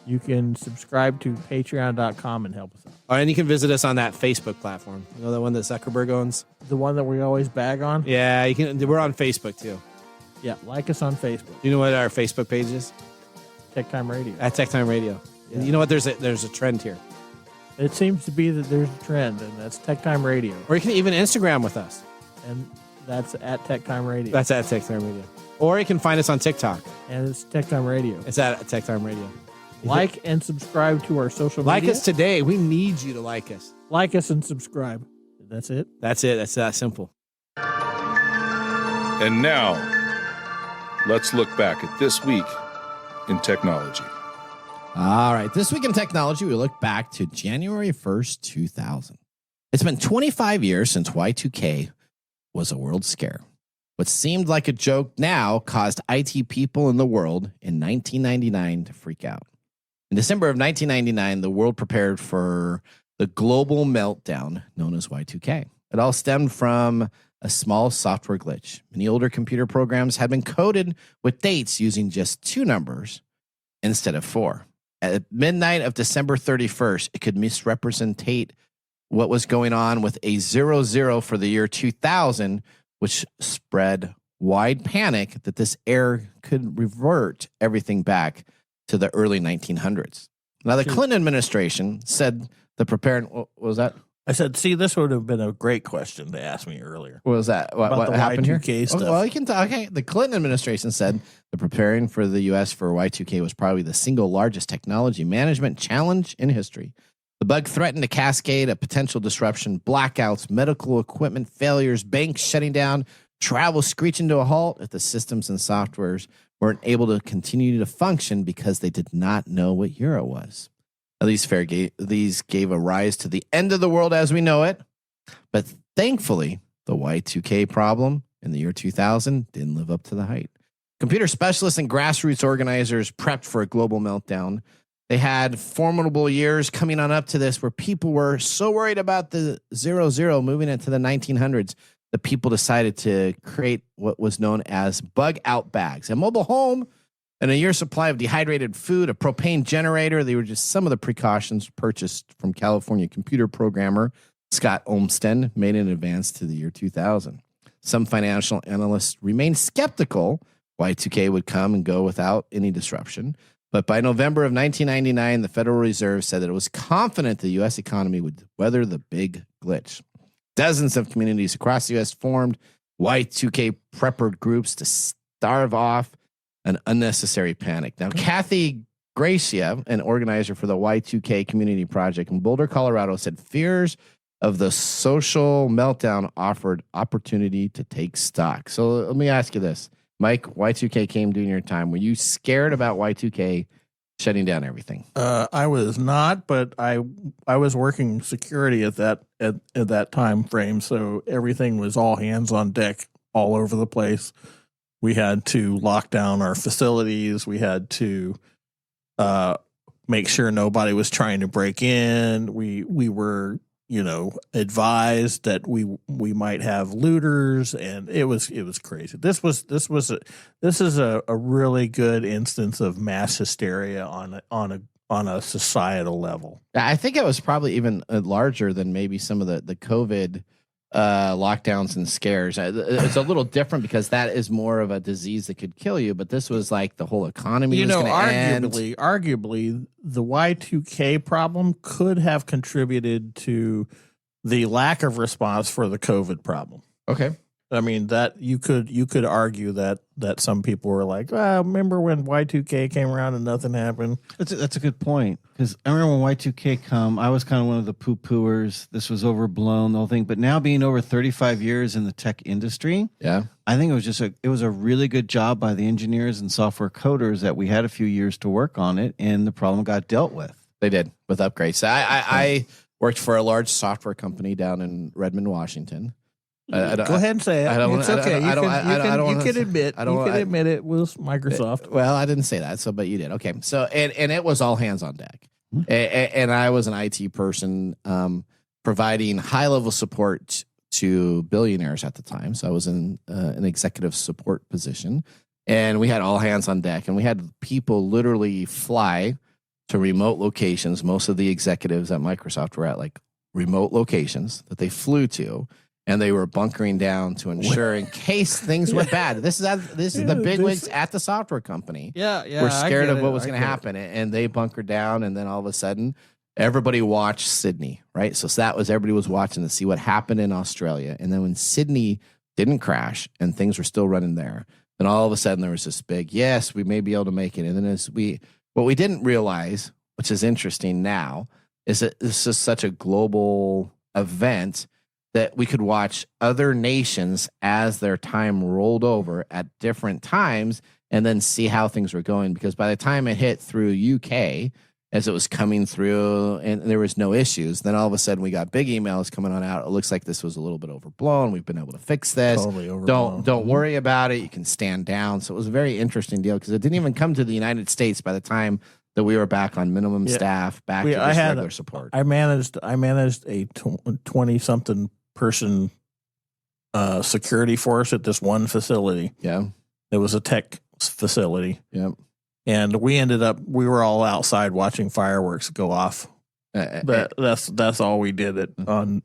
you can subscribe to Patreon.com and help us out. Oh, and you can visit us on that Facebook platform. You know the one that Zuckerberg owns? The one that we always bag on. Yeah, you can. We're on Facebook too. Yeah, like us on Facebook. You know what our Facebook page is? Tech Time Radio. At Tech Time Radio. Yeah. You know what? There's a trend here. It seems to be that there's a trend, and that's Tech Time Radio, Or you can even Instagram with us. and that's at Tech Time Radio. That's at Tech Time Radio. Or you can find us on TikTok. and it's Tech Time Radio. It's at Tech Time Radio. Like and subscribe to our social Like media. us today. We need you to like us. Like us and subscribe. That's it. That's it. That's that simple. And now, let's look back at this week in technology. All right. This Week in Technology, we look back to January 1st, 2000. It's been 25 years since Y2K was a world scare. What seemed like a joke now caused IT people in the world in 1999 to freak out. In December of 1999, the world prepared for the global meltdown known as Y2K. It all stemmed from a small software glitch. Many older computer programs had been coded with dates using just 2 numbers instead of 4. At midnight of December 31st, it could misrepresentate what was going on with a 00 for the year 2000, which spread wide panic that this error could revert everything back to the early 1900s. Now, the Clinton administration said the preparing... What was that? I said, see, this would have been a great question to ask me earlier. What was that? About What the happened here? Y2K stuff. Well, you can talk. Okay. The Clinton administration said that preparing for the U.S. for Y2K was probably the single largest technology management challenge in history. The bug threatened to cascade a potential disruption, blackouts, medical equipment failures, banks shutting down, travel screeching to a halt if the systems and softwares weren't able to continue to function because they did not know what year it was. Now, these gave a rise to the end of the world as we know it. But thankfully, the Y2K problem in the year 2000 didn't live up to the hype. Computer specialists and grassroots organizers prepped for a global meltdown. They had formidable years coming on up to this where people were so worried about the 00 moving into the 1900s that people decided to create what was known as bug out bags, a mobile home, and a year's supply of dehydrated food, a propane generator. They were just some of the precautions purchased from California computer programmer Scott Olmsted made in advance to the year 2000. Some financial analysts remained skeptical Y2K would come and go without any disruption. But by November of 1999, the Federal Reserve said that it was confident the U.S. economy would weather the big glitch. Dozens of communities across the U.S. formed Y2K prepper groups to starve off an unnecessary panic. Now, Kathy Gracia, an organizer for the Y2K Community Project in Boulder, Colorado, said fears of the social meltdown offered opportunity to take stock. So let me ask you this. Mike, Y2K came during your time. Were you scared about Y2K shutting down everything? I was not, but I was working security at that time frame, so everything was all hands on deck all over the place. We had to lock down our facilities. We had to make sure nobody was trying to break in. We were, advised that we might have looters, and it was crazy. This is a really good instance of mass hysteria on a societal level. I think it was probably even larger than maybe some of the COVID lockdowns and scares. It's a little different because that is more of a disease that could kill you, but this was like the whole economy was going to end. Arguably, the Y2K problem could have contributed to the lack of response for the COVID problem. Okay. I mean, that you could argue that some people were like, remember when Y2K came around and nothing happened? That's a good point, because I remember when Y2K come, I was kind of one of the poo-pooers. This was overblown, the whole thing. But now being over 35 years in the tech industry, yeah, I think it was a really good job by the engineers and software coders that we had a few years to work on it, and the problem got dealt with. They did with upgrades. I worked for a large software company down in Redmond, Washington. Go ahead and say it. It's okay. You can admit it was Microsoft. Well, I didn't say that, but you did. Okay. So, and it was all hands on deck. And I was an IT person providing high level support to billionaires at the time. So I was in an executive support position, and we had all hands on deck, and we had people literally fly to remote locations. Most of the executives at Microsoft were at like remote locations that they flew to. And they were bunkering down to ensure in case things went bad. This is the bigwigs at the software company. Yeah. Were scared of what was going to happen, and they bunkered down. And then all of a sudden, everybody watched Sydney, right? So that was everybody was watching to see what happened in Australia. And then when Sydney didn't crash and things were still running there, then all of a sudden there was this big, yes, we may be able to make it. And then what we didn't realize, which is interesting now, is that this is such a global event that we could watch other nations as their time rolled over at different times and then see how things were going. Because by the time it hit through UK, as it was coming through and there was no issues, then all of a sudden we got big emails coming on out. It looks like this was a little bit overblown. We've been able to fix this. Totally overblown. Don't worry about it. You can stand down. So it was a very interesting deal because it didn't even come to the United States by the time that we were back on minimum staff, back to just regular support. I managed a 20-something person security force at this one facility. Yeah. It was a tech facility. Yep. And we were all outside watching fireworks go off. That's all we did on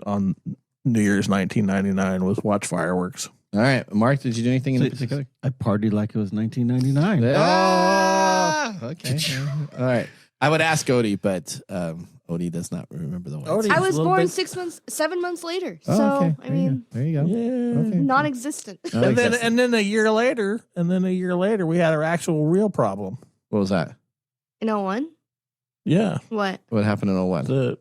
New Year's 1999 was watch fireworks. All right. Mark, did you do anything in particular? I partied like it was 1999. Oh, okay. All right. I would ask Odie, but Odie does not remember the white. Odie- Sox. I was little born bit- 7 months later. Oh, So, okay. I mean, there you go. Yeah. Okay. non-existent. And then a year later, we had our actual real problem. What was that? In 01? Yeah. What? What happened in 01?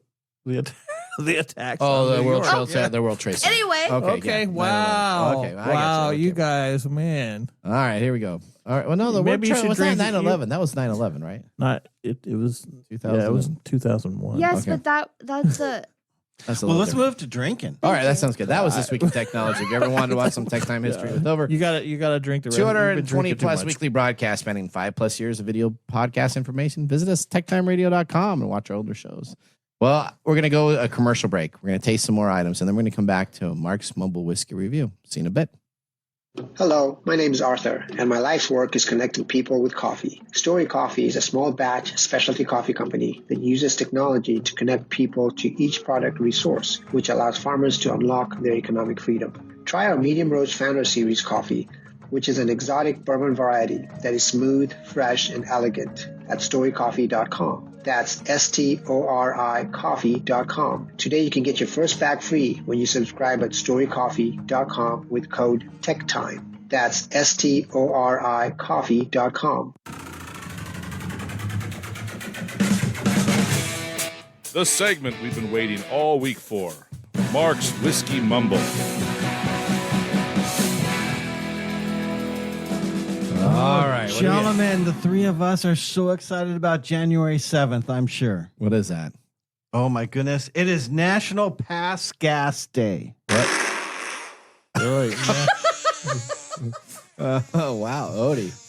The attacks. Oh, on the New World York. Trade, the World Trade Center. Anyway. Okay. yeah. Wow. Okay. I Wow. got You Okay. guys, man. All right, here we go. All right. Well, no, the Maybe you World should Trade was not drink 9/11. That was 9/11, right? Not it. It was 2000. Yeah, it was 2001. Yes, Okay. but that's a... That's a Well, little let's different. move to drinking. All right, that sounds good. That was This Week in Technology. If you ever wanted to watch some tech time history with over You gotta drink the rest. You've been 220 drinking too plus much. weekly broadcasts spanning 5+ years of video podcast information, visit us at techtimeradio.com and watch our older shows. Well, we're going to go a commercial break. We're going to taste some more items, and then we're going to come back to Mark's Mobile Whiskey Review. See you in a bit. Hello, my name is Arthur, and my life's work is connecting people with coffee. Story Coffee is a small batch specialty coffee company that uses technology to connect people to each product resource, which allows farmers to unlock their economic freedom. Try our Medium Roast Founder Series coffee, which is an exotic bourbon variety that is smooth, fresh, and elegant at storycoffee.com. That's STORI coffee.com. Today you can get your first bag free when you subscribe at storycoffee.com with code TechTime. That's STORI coffee.com. The segment we've been waiting all week for. Mark's Whiskey Mumble. All right. Gentlemen, the three of us are so excited about January 7th, I'm sure. What is that? Oh, my goodness. It is National Pass Gas Day. Really, yeah. Oh, wow. Odie.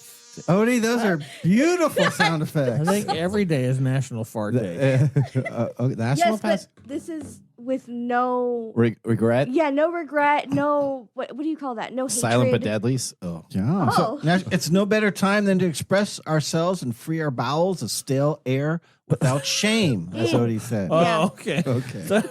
Odie, those are beautiful sound I effects. think every day is National Fart Day. National Yes, Pass? but this is with no... Regret? Yeah, no regret, no... What do you call that? No hatred. Silent but deadlies? Oh. Yeah. So, it's no better time than to express ourselves and free our bowels of stale air without shame, as Odie said. Oh, Yeah. okay. Okay.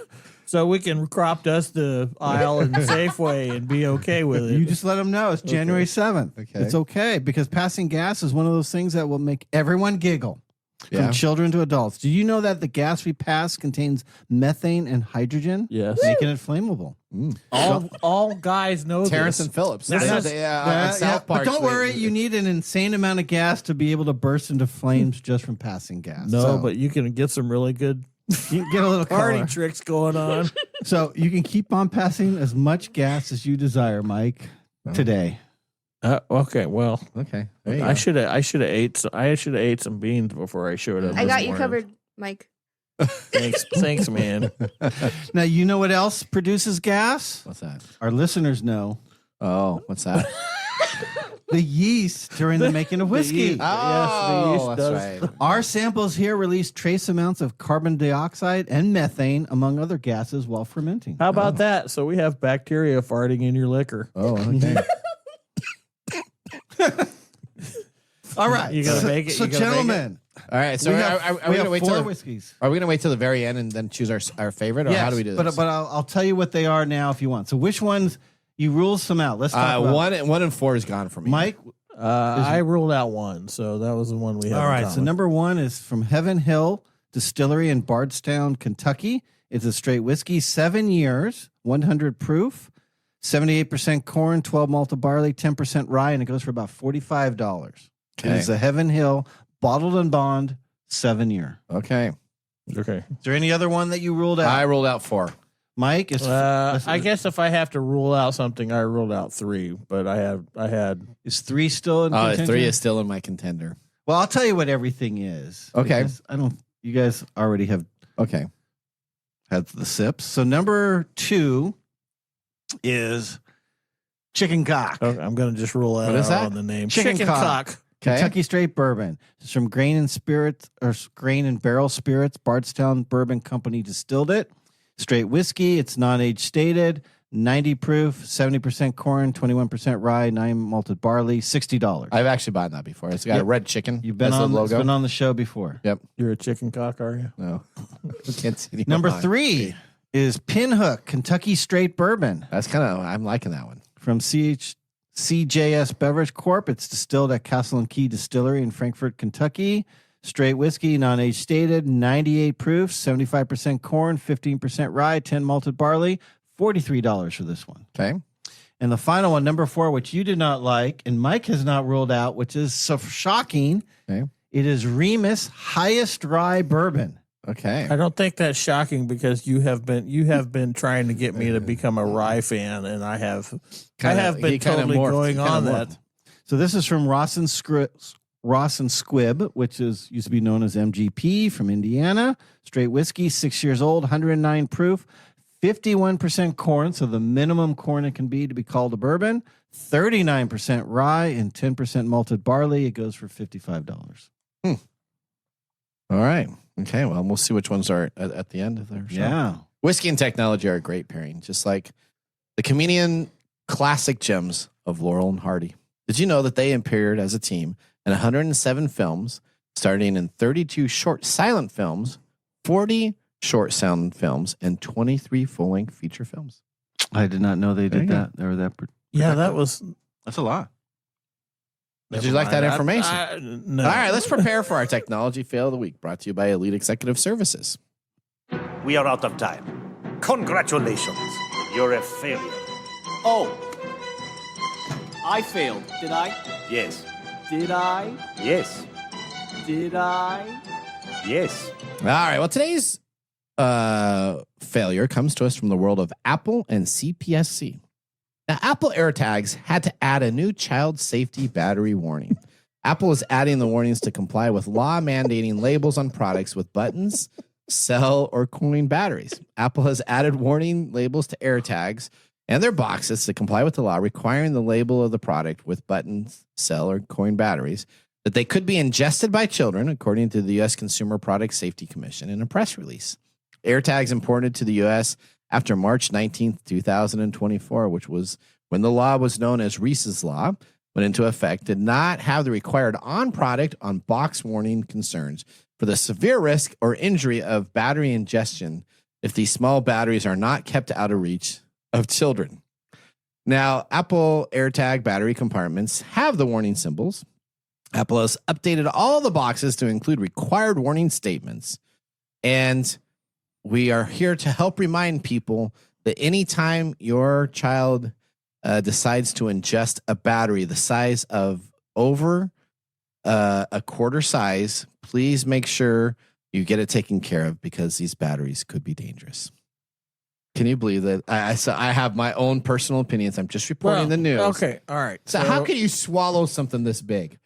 So we can crop dust the aisle in Safeway and be okay with it. You just let them know it's January 7th. Okay. It's okay because passing gas is one of those things that will make everyone giggle, Yeah. from children to adults. Do you know that the gas we pass contains methane and hydrogen? Yes. Making it flammable. All guys know Terrence this. and Phillips. This That's is- on South Park. But don't worry, you need an insane amount of gas to be able to burst into flames just from passing gas. No, So, but you can get some really good you can get a little party color. tricks going on. So you can keep on passing as much gas as you desire, Mike, today. Okay, well, Okay. There you I go. should have ate some beans before I showed up. I this got you morning. covered, Mike. Thanks, man. Now, you know what else produces gas? What's that? Our listeners know. Oh, what's that? The yeast during the making of whiskey. yeast. Oh, yeast that's does. right. Our samples here release trace amounts of carbon dioxide and methane, among other gases, while fermenting. How about that? So we have bacteria farting in your liquor. Oh, okay. All right. You gotta make it. So, You gotta make gentlemen, All right. So we are have, we we going have to wait four till whiskeys. are we going to wait till the very end and then choose our favorite, or how do we do this? But I'll tell you what they are now if you want. So which ones you rule some out? Let's talk about one and four is gone for me. Mike. I ruled out one, so that was the one we had. All in right. So common. number one is from Heaven Hill Distillery in Bardstown, Kentucky. It's a straight whiskey, 7 years, 100 proof, 78% corn, 12 malted barley, 10% rye, and it goes for about $45. Okay. It's a Heaven Hill bottled and bond 7 year. Okay. Okay. Is there any other one that you ruled out? I rolled out 4. Mike is. I guess if I have to rule out something, I ruled out 3, but I had. Is 3 still in Oh, contention? 3 is still in my contender. Well, I'll tell you what everything is. Okay. because I don't. You guys already have Okay. had the sips. So number 2 is chicken cock. Okay, I'm gonna just rule out What is that? on the name. Chicken cock. Okay. Kentucky Straight Bourbon. It's from Grain and Barrel Spirits. Bardstown Bourbon Company distilled it. Straight whiskey. It's non-age stated. 90 proof. 70% corn. 21% rye. 9 malted barley. $60. I've actually bought that before. It's got Yep. a red chicken. You've been That's the on. It's logo. been on the show before. Yep. You're a chicken cock, are you? No. Can't see anyone Number behind. 3 is Pinhook Kentucky Straight Bourbon That's kind of. I'm liking that one. from CJS Beverage Corp. It's distilled at Castle and Key Distillery in Frankfort, Kentucky. Straight whiskey, non-age stated, 98 proof, 75% corn, 15% rye, 10 malted barley, $43 for this one. Okay. And the final one, number 4, which you did not like, and Mike has not ruled out, which is so shocking. Okay. It is Remus Highest Rye Bourbon. Okay. I don't think that's shocking because you have been trying to get me to become a rye fan, and I have been totally going on that. So this is from Ross and Squibb, which used to be known as MGP from Indiana. Straight whiskey, 6 years old, 109 proof, 51% corn, so the minimum corn it can be to be called a bourbon, 39% rye, and 10% malted barley. It goes for $55. All right. Okay, well, we'll see which ones are at the end of their show. Yeah. Whiskey and technology are a great pairing, just like the comedian classic gems of Laurel and Hardy. Did you know that they appeared as a team in 107 films, starting in 32 short silent films, 40 short sound films, and 23 full-length feature films? I did not know they did that. They were that. That's a lot. Did you like that information? No. All right, let's prepare for our technology fail of the week, brought to you by Elite Executive Services. We are out of time. Congratulations. You're a failure. Oh. I failed, did I? Yes. Did I? Yes. Did I? Yes. All right, well, today's failure comes to us from the world of Apple and CPSC. Now, Apple AirTags had to add a new child safety battery warning. Apple is adding the warnings to comply with law mandating labels on products with buttons, cell, or coin batteries. Apple has added warning labels to AirTags and their boxes to comply with the law requiring the label of the product with buttons, cell, or coin batteries that they could be ingested by children, according to the U.S. Consumer Product Safety Commission in a press release. AirTags imported to the U.S. after March 19th, 2024, which was when the law was known as Reese's Law, went into effect, did not have the required on-product, on-box warning concerns for the severe risk or injury of battery ingestion if these small batteries are not kept out of reach of children. Now, Apple AirTag battery compartments have the warning symbols. Apple has updated all the boxes to include required warning statements. And we are here to help remind people that anytime your child decides to ingest a battery the size of over a quarter size, please make sure you get it taken care of because these batteries could be dangerous. Can you believe that? I have my own personal opinions. I'm just reporting the news. Okay, all right. So how can you swallow something this big?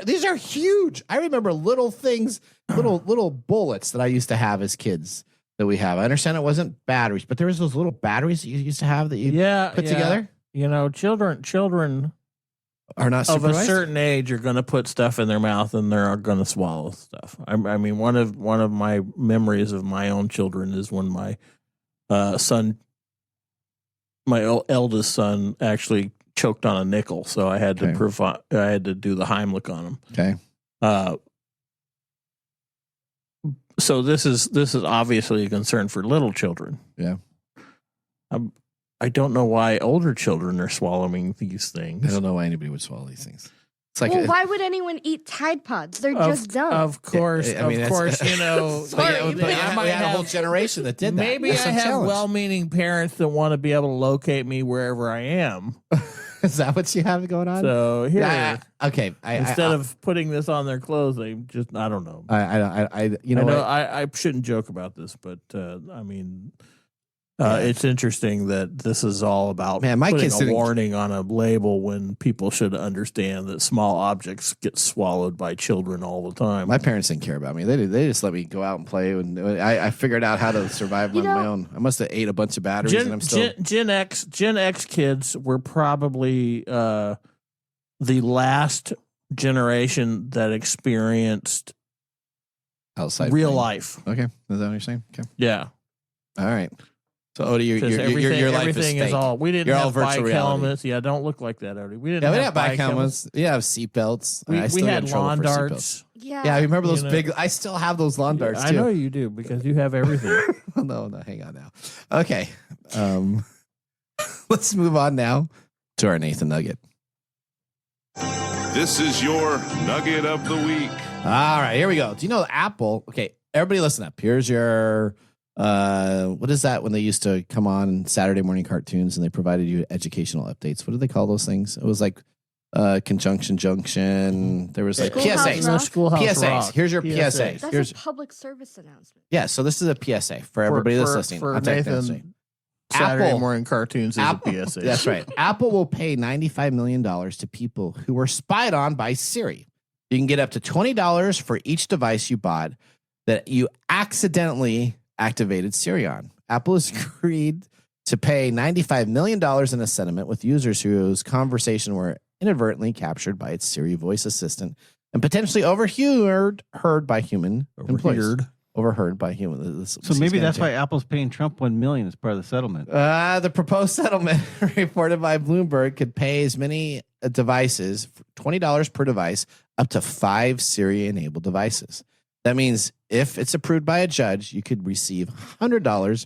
These are huge. I remember little things, little bullets that I used to have as kids. That we have. I understand it wasn't batteries, but there was those little batteries that you used to have that you put together. You know, children are not of supervised? a certain age are going to put stuff in their mouth and they're going to swallow stuff. I mean, one of my memories of my own children is when my eldest son, actually choked on a nickel, so I had to I had to do the Heimlich on him. Okay. So this is obviously a concern for little children. Yeah. I don't know why older children are swallowing these things. I don't know why anybody would swallow these things. It's like why would anyone eat Tide Pods? They're just dumb. Of course, you know. I might have a whole generation that did that. Maybe I have well-meaning parents that want to be able to locate me wherever I am. Is that what you have going on? So here, okay. Instead of putting this on their clothes, they just I don't know. I I shouldn't joke about this, but I mean, it's interesting that this is all about putting a warning on a label when people should understand that small objects get swallowed by children all the time. My parents didn't care about me. They just let me go out and play, and I figured out how to survive on my own. I must have ate a bunch of batteries, and I'm still Gen X kids were probably the last generation that experienced outside real life. Okay, is that what you're saying? Okay, yeah. All right. So Odie, your life everything is all. We didn't have bike helmets. Yeah, don't look like that, Odie. We didn't have bike helmets. We have seatbelts. We had lawn darts. Yeah, I remember those big. I still have those lawn darts too. I know you do because you have everything. No, hang on now. Okay, let's move on now to our Nathan Nugget. This is your Nugget of the Week. All right, here we go. Do you know Apple? Okay, everybody listen up. Here's your, what is that when they used to come on Saturday morning cartoons and they provided you educational updates? What do they call those things? It was like conjunction junction. There was like Schoolhouse PSAs. Rock? Schoolhouse PSAs. Rock. Here's your PSAs. That's Here's a public service announcement. yeah. So this is a PSA for everybody that's listening. For on Tech Nathan, Thursday. Saturday Apple- morning cartoons is Apple, a PSA. That's right. Apple will pay $95 million to people who were spied on by Siri. You can get up to $20 for each device you bought that you accidentally activated Siri on. Apple has agreed to pay $95 million in a settlement with users whose conversation were inadvertently captured by its Siri voice assistant and potentially overheard by human employees. Overheard by human. So maybe that's why Apple's paying Trump $1 million as part of the settlement. The proposed settlement reported by Bloomberg could pay as many devices, $20 per device, up to 5 Siri-enabled devices. That means if it's approved by a judge, you could receive $100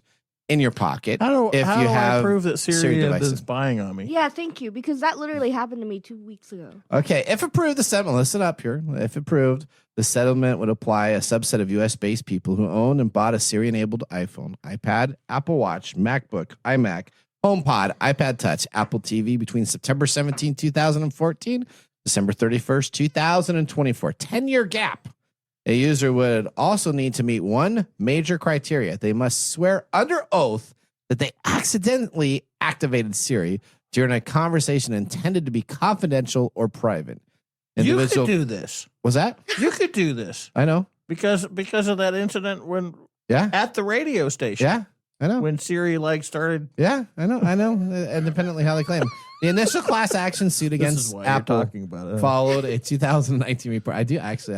in your pocket. How do have I prove that Siri is devices. spying on me? Yeah, thank you, because that literally happened to me 2 weeks ago. Okay, if approved, the settlement, listen up here. If approved, the settlement would apply a subset of U.S.-based people who owned and bought a Siri-enabled iPhone, iPad, Apple Watch, MacBook, iMac, HomePod, iPad Touch, Apple TV between September 17, 2014, December 31st, 2024. 10-year gap. A user would also need to meet one major criteria. They must swear under oath that they accidentally activated Siri during a conversation intended to be confidential or private. You could do this. Was that? You could do this I know. because of that incident when Yeah. at the radio station. Yeah. I know. When Siri started. Yeah. I know. Independently how they claim. The initial class action suit This against is why Apple you're talking about it. followed a 2019 report. I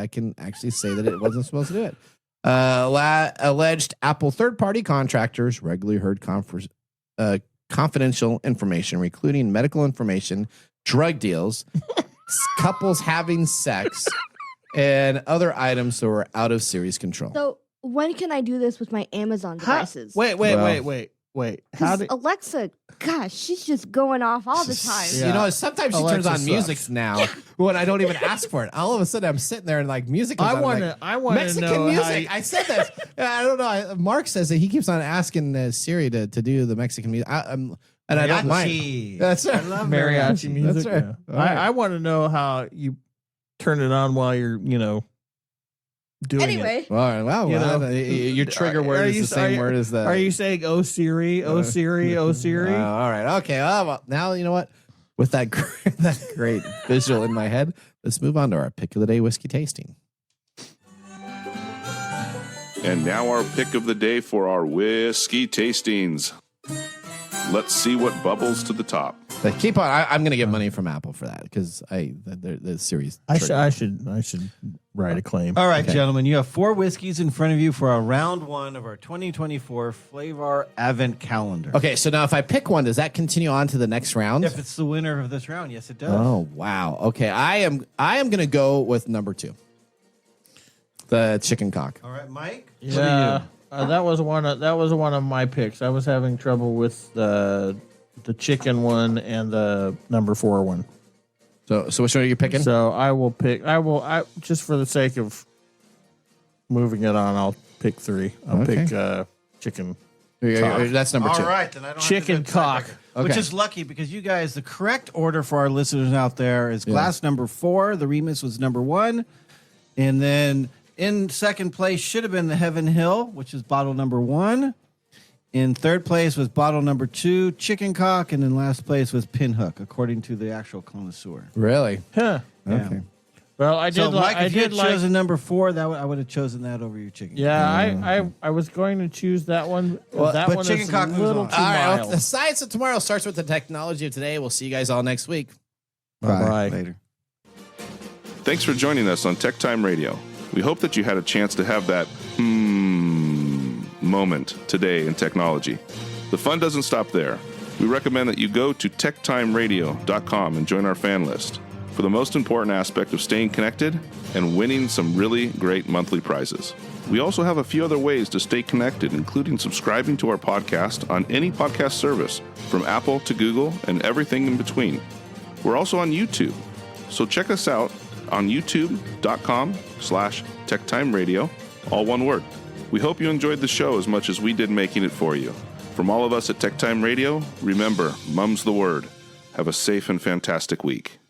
can actually say that it wasn't supposed to do it. Alleged Apple third-party contractors regularly heard confidential information, including medical information, drug deals, couples having sex, and other items that were out of Siri's control. So when can I do this with my Amazon devices? Wait. How did Alexa, gosh, she's just going off all the time. Yeah. You know, sometimes she turns Alexa on music sucks. now when I don't even ask for it. All of a sudden, I'm sitting there and like music. Comes on, I want to Mexican know music. how I said this. I don't know. Mark says that he keeps on asking Siri to do the Mexican music. And I don't mind. That's right. I love mariachi music. That's right. Yeah. All right. I want to know how you turn it on while you're, doing Anyway, it. All right. Wow. You know, Your trigger word is the same word as the. Are you saying, oh, Siri, oh, Siri, oh, Siri? All right. Okay. Well, now you know what? With that great visual in my head, let's move on to our pick of the day whiskey tasting. And now our pick of the day for our whiskey tastings. Let's see what bubbles to the top. But keep on. I'm going to get money from Apple for that because the series. I should write a claim. All right, gentlemen, you have 4 whiskeys in front of you for our round 1 of our 2024 Flavor Advent Calendar. Okay, so now if I pick one, does that continue on to the next round? If it's the winner of this round, yes, it does. Oh wow. Okay, I am going to go with number 2, the chicken cock. All right, Mike. Yeah, that was one of my picks. I was having trouble with the chicken one and the number 4 one. So which one are you picking? So I will just for the sake of moving it on, I'll pick 3. I'll pick chicken. That's number 2. All right, then I don't Chicken have to do cock. tiebreaker. Which is lucky because you guys, the correct order for our listeners out there is glass number 4. The Remus was number 1. And then in second place should have been the Heaven Hill, which is bottle number 1. In third place was bottle number 2, Chicken Cock. And in last place was Pinhook, according to the actual connoisseur. Really? Huh. Okay. Well, I did So, like. Mike, if you had chosen number 4, I would have chosen that over your chicken. Yeah, I was going to choose that one. Well, that but one chicken is cock a moves little on. too All right. Well, mild. the science of tomorrow starts with the technology of today. We'll see you guys all next week. Bye. Later. Thanks for joining us on TechTime Radio. We hope that you had a chance to have that moment today in technology. The fun doesn't stop there. We recommend that you go to techtimeradio.com and join our fan list for the most important aspect of staying connected and winning some really great monthly prizes. We also have a few other ways to stay connected, including subscribing to our podcast on any podcast service, from Apple to Google and everything in between. We're also on YouTube, so check us out on youtube.com/TechTimeRadio, all one word. We hope you enjoyed the show as much as we did making it for you. From all of us at TechTime Radio, remember, mum's the word. Have a safe and fantastic week.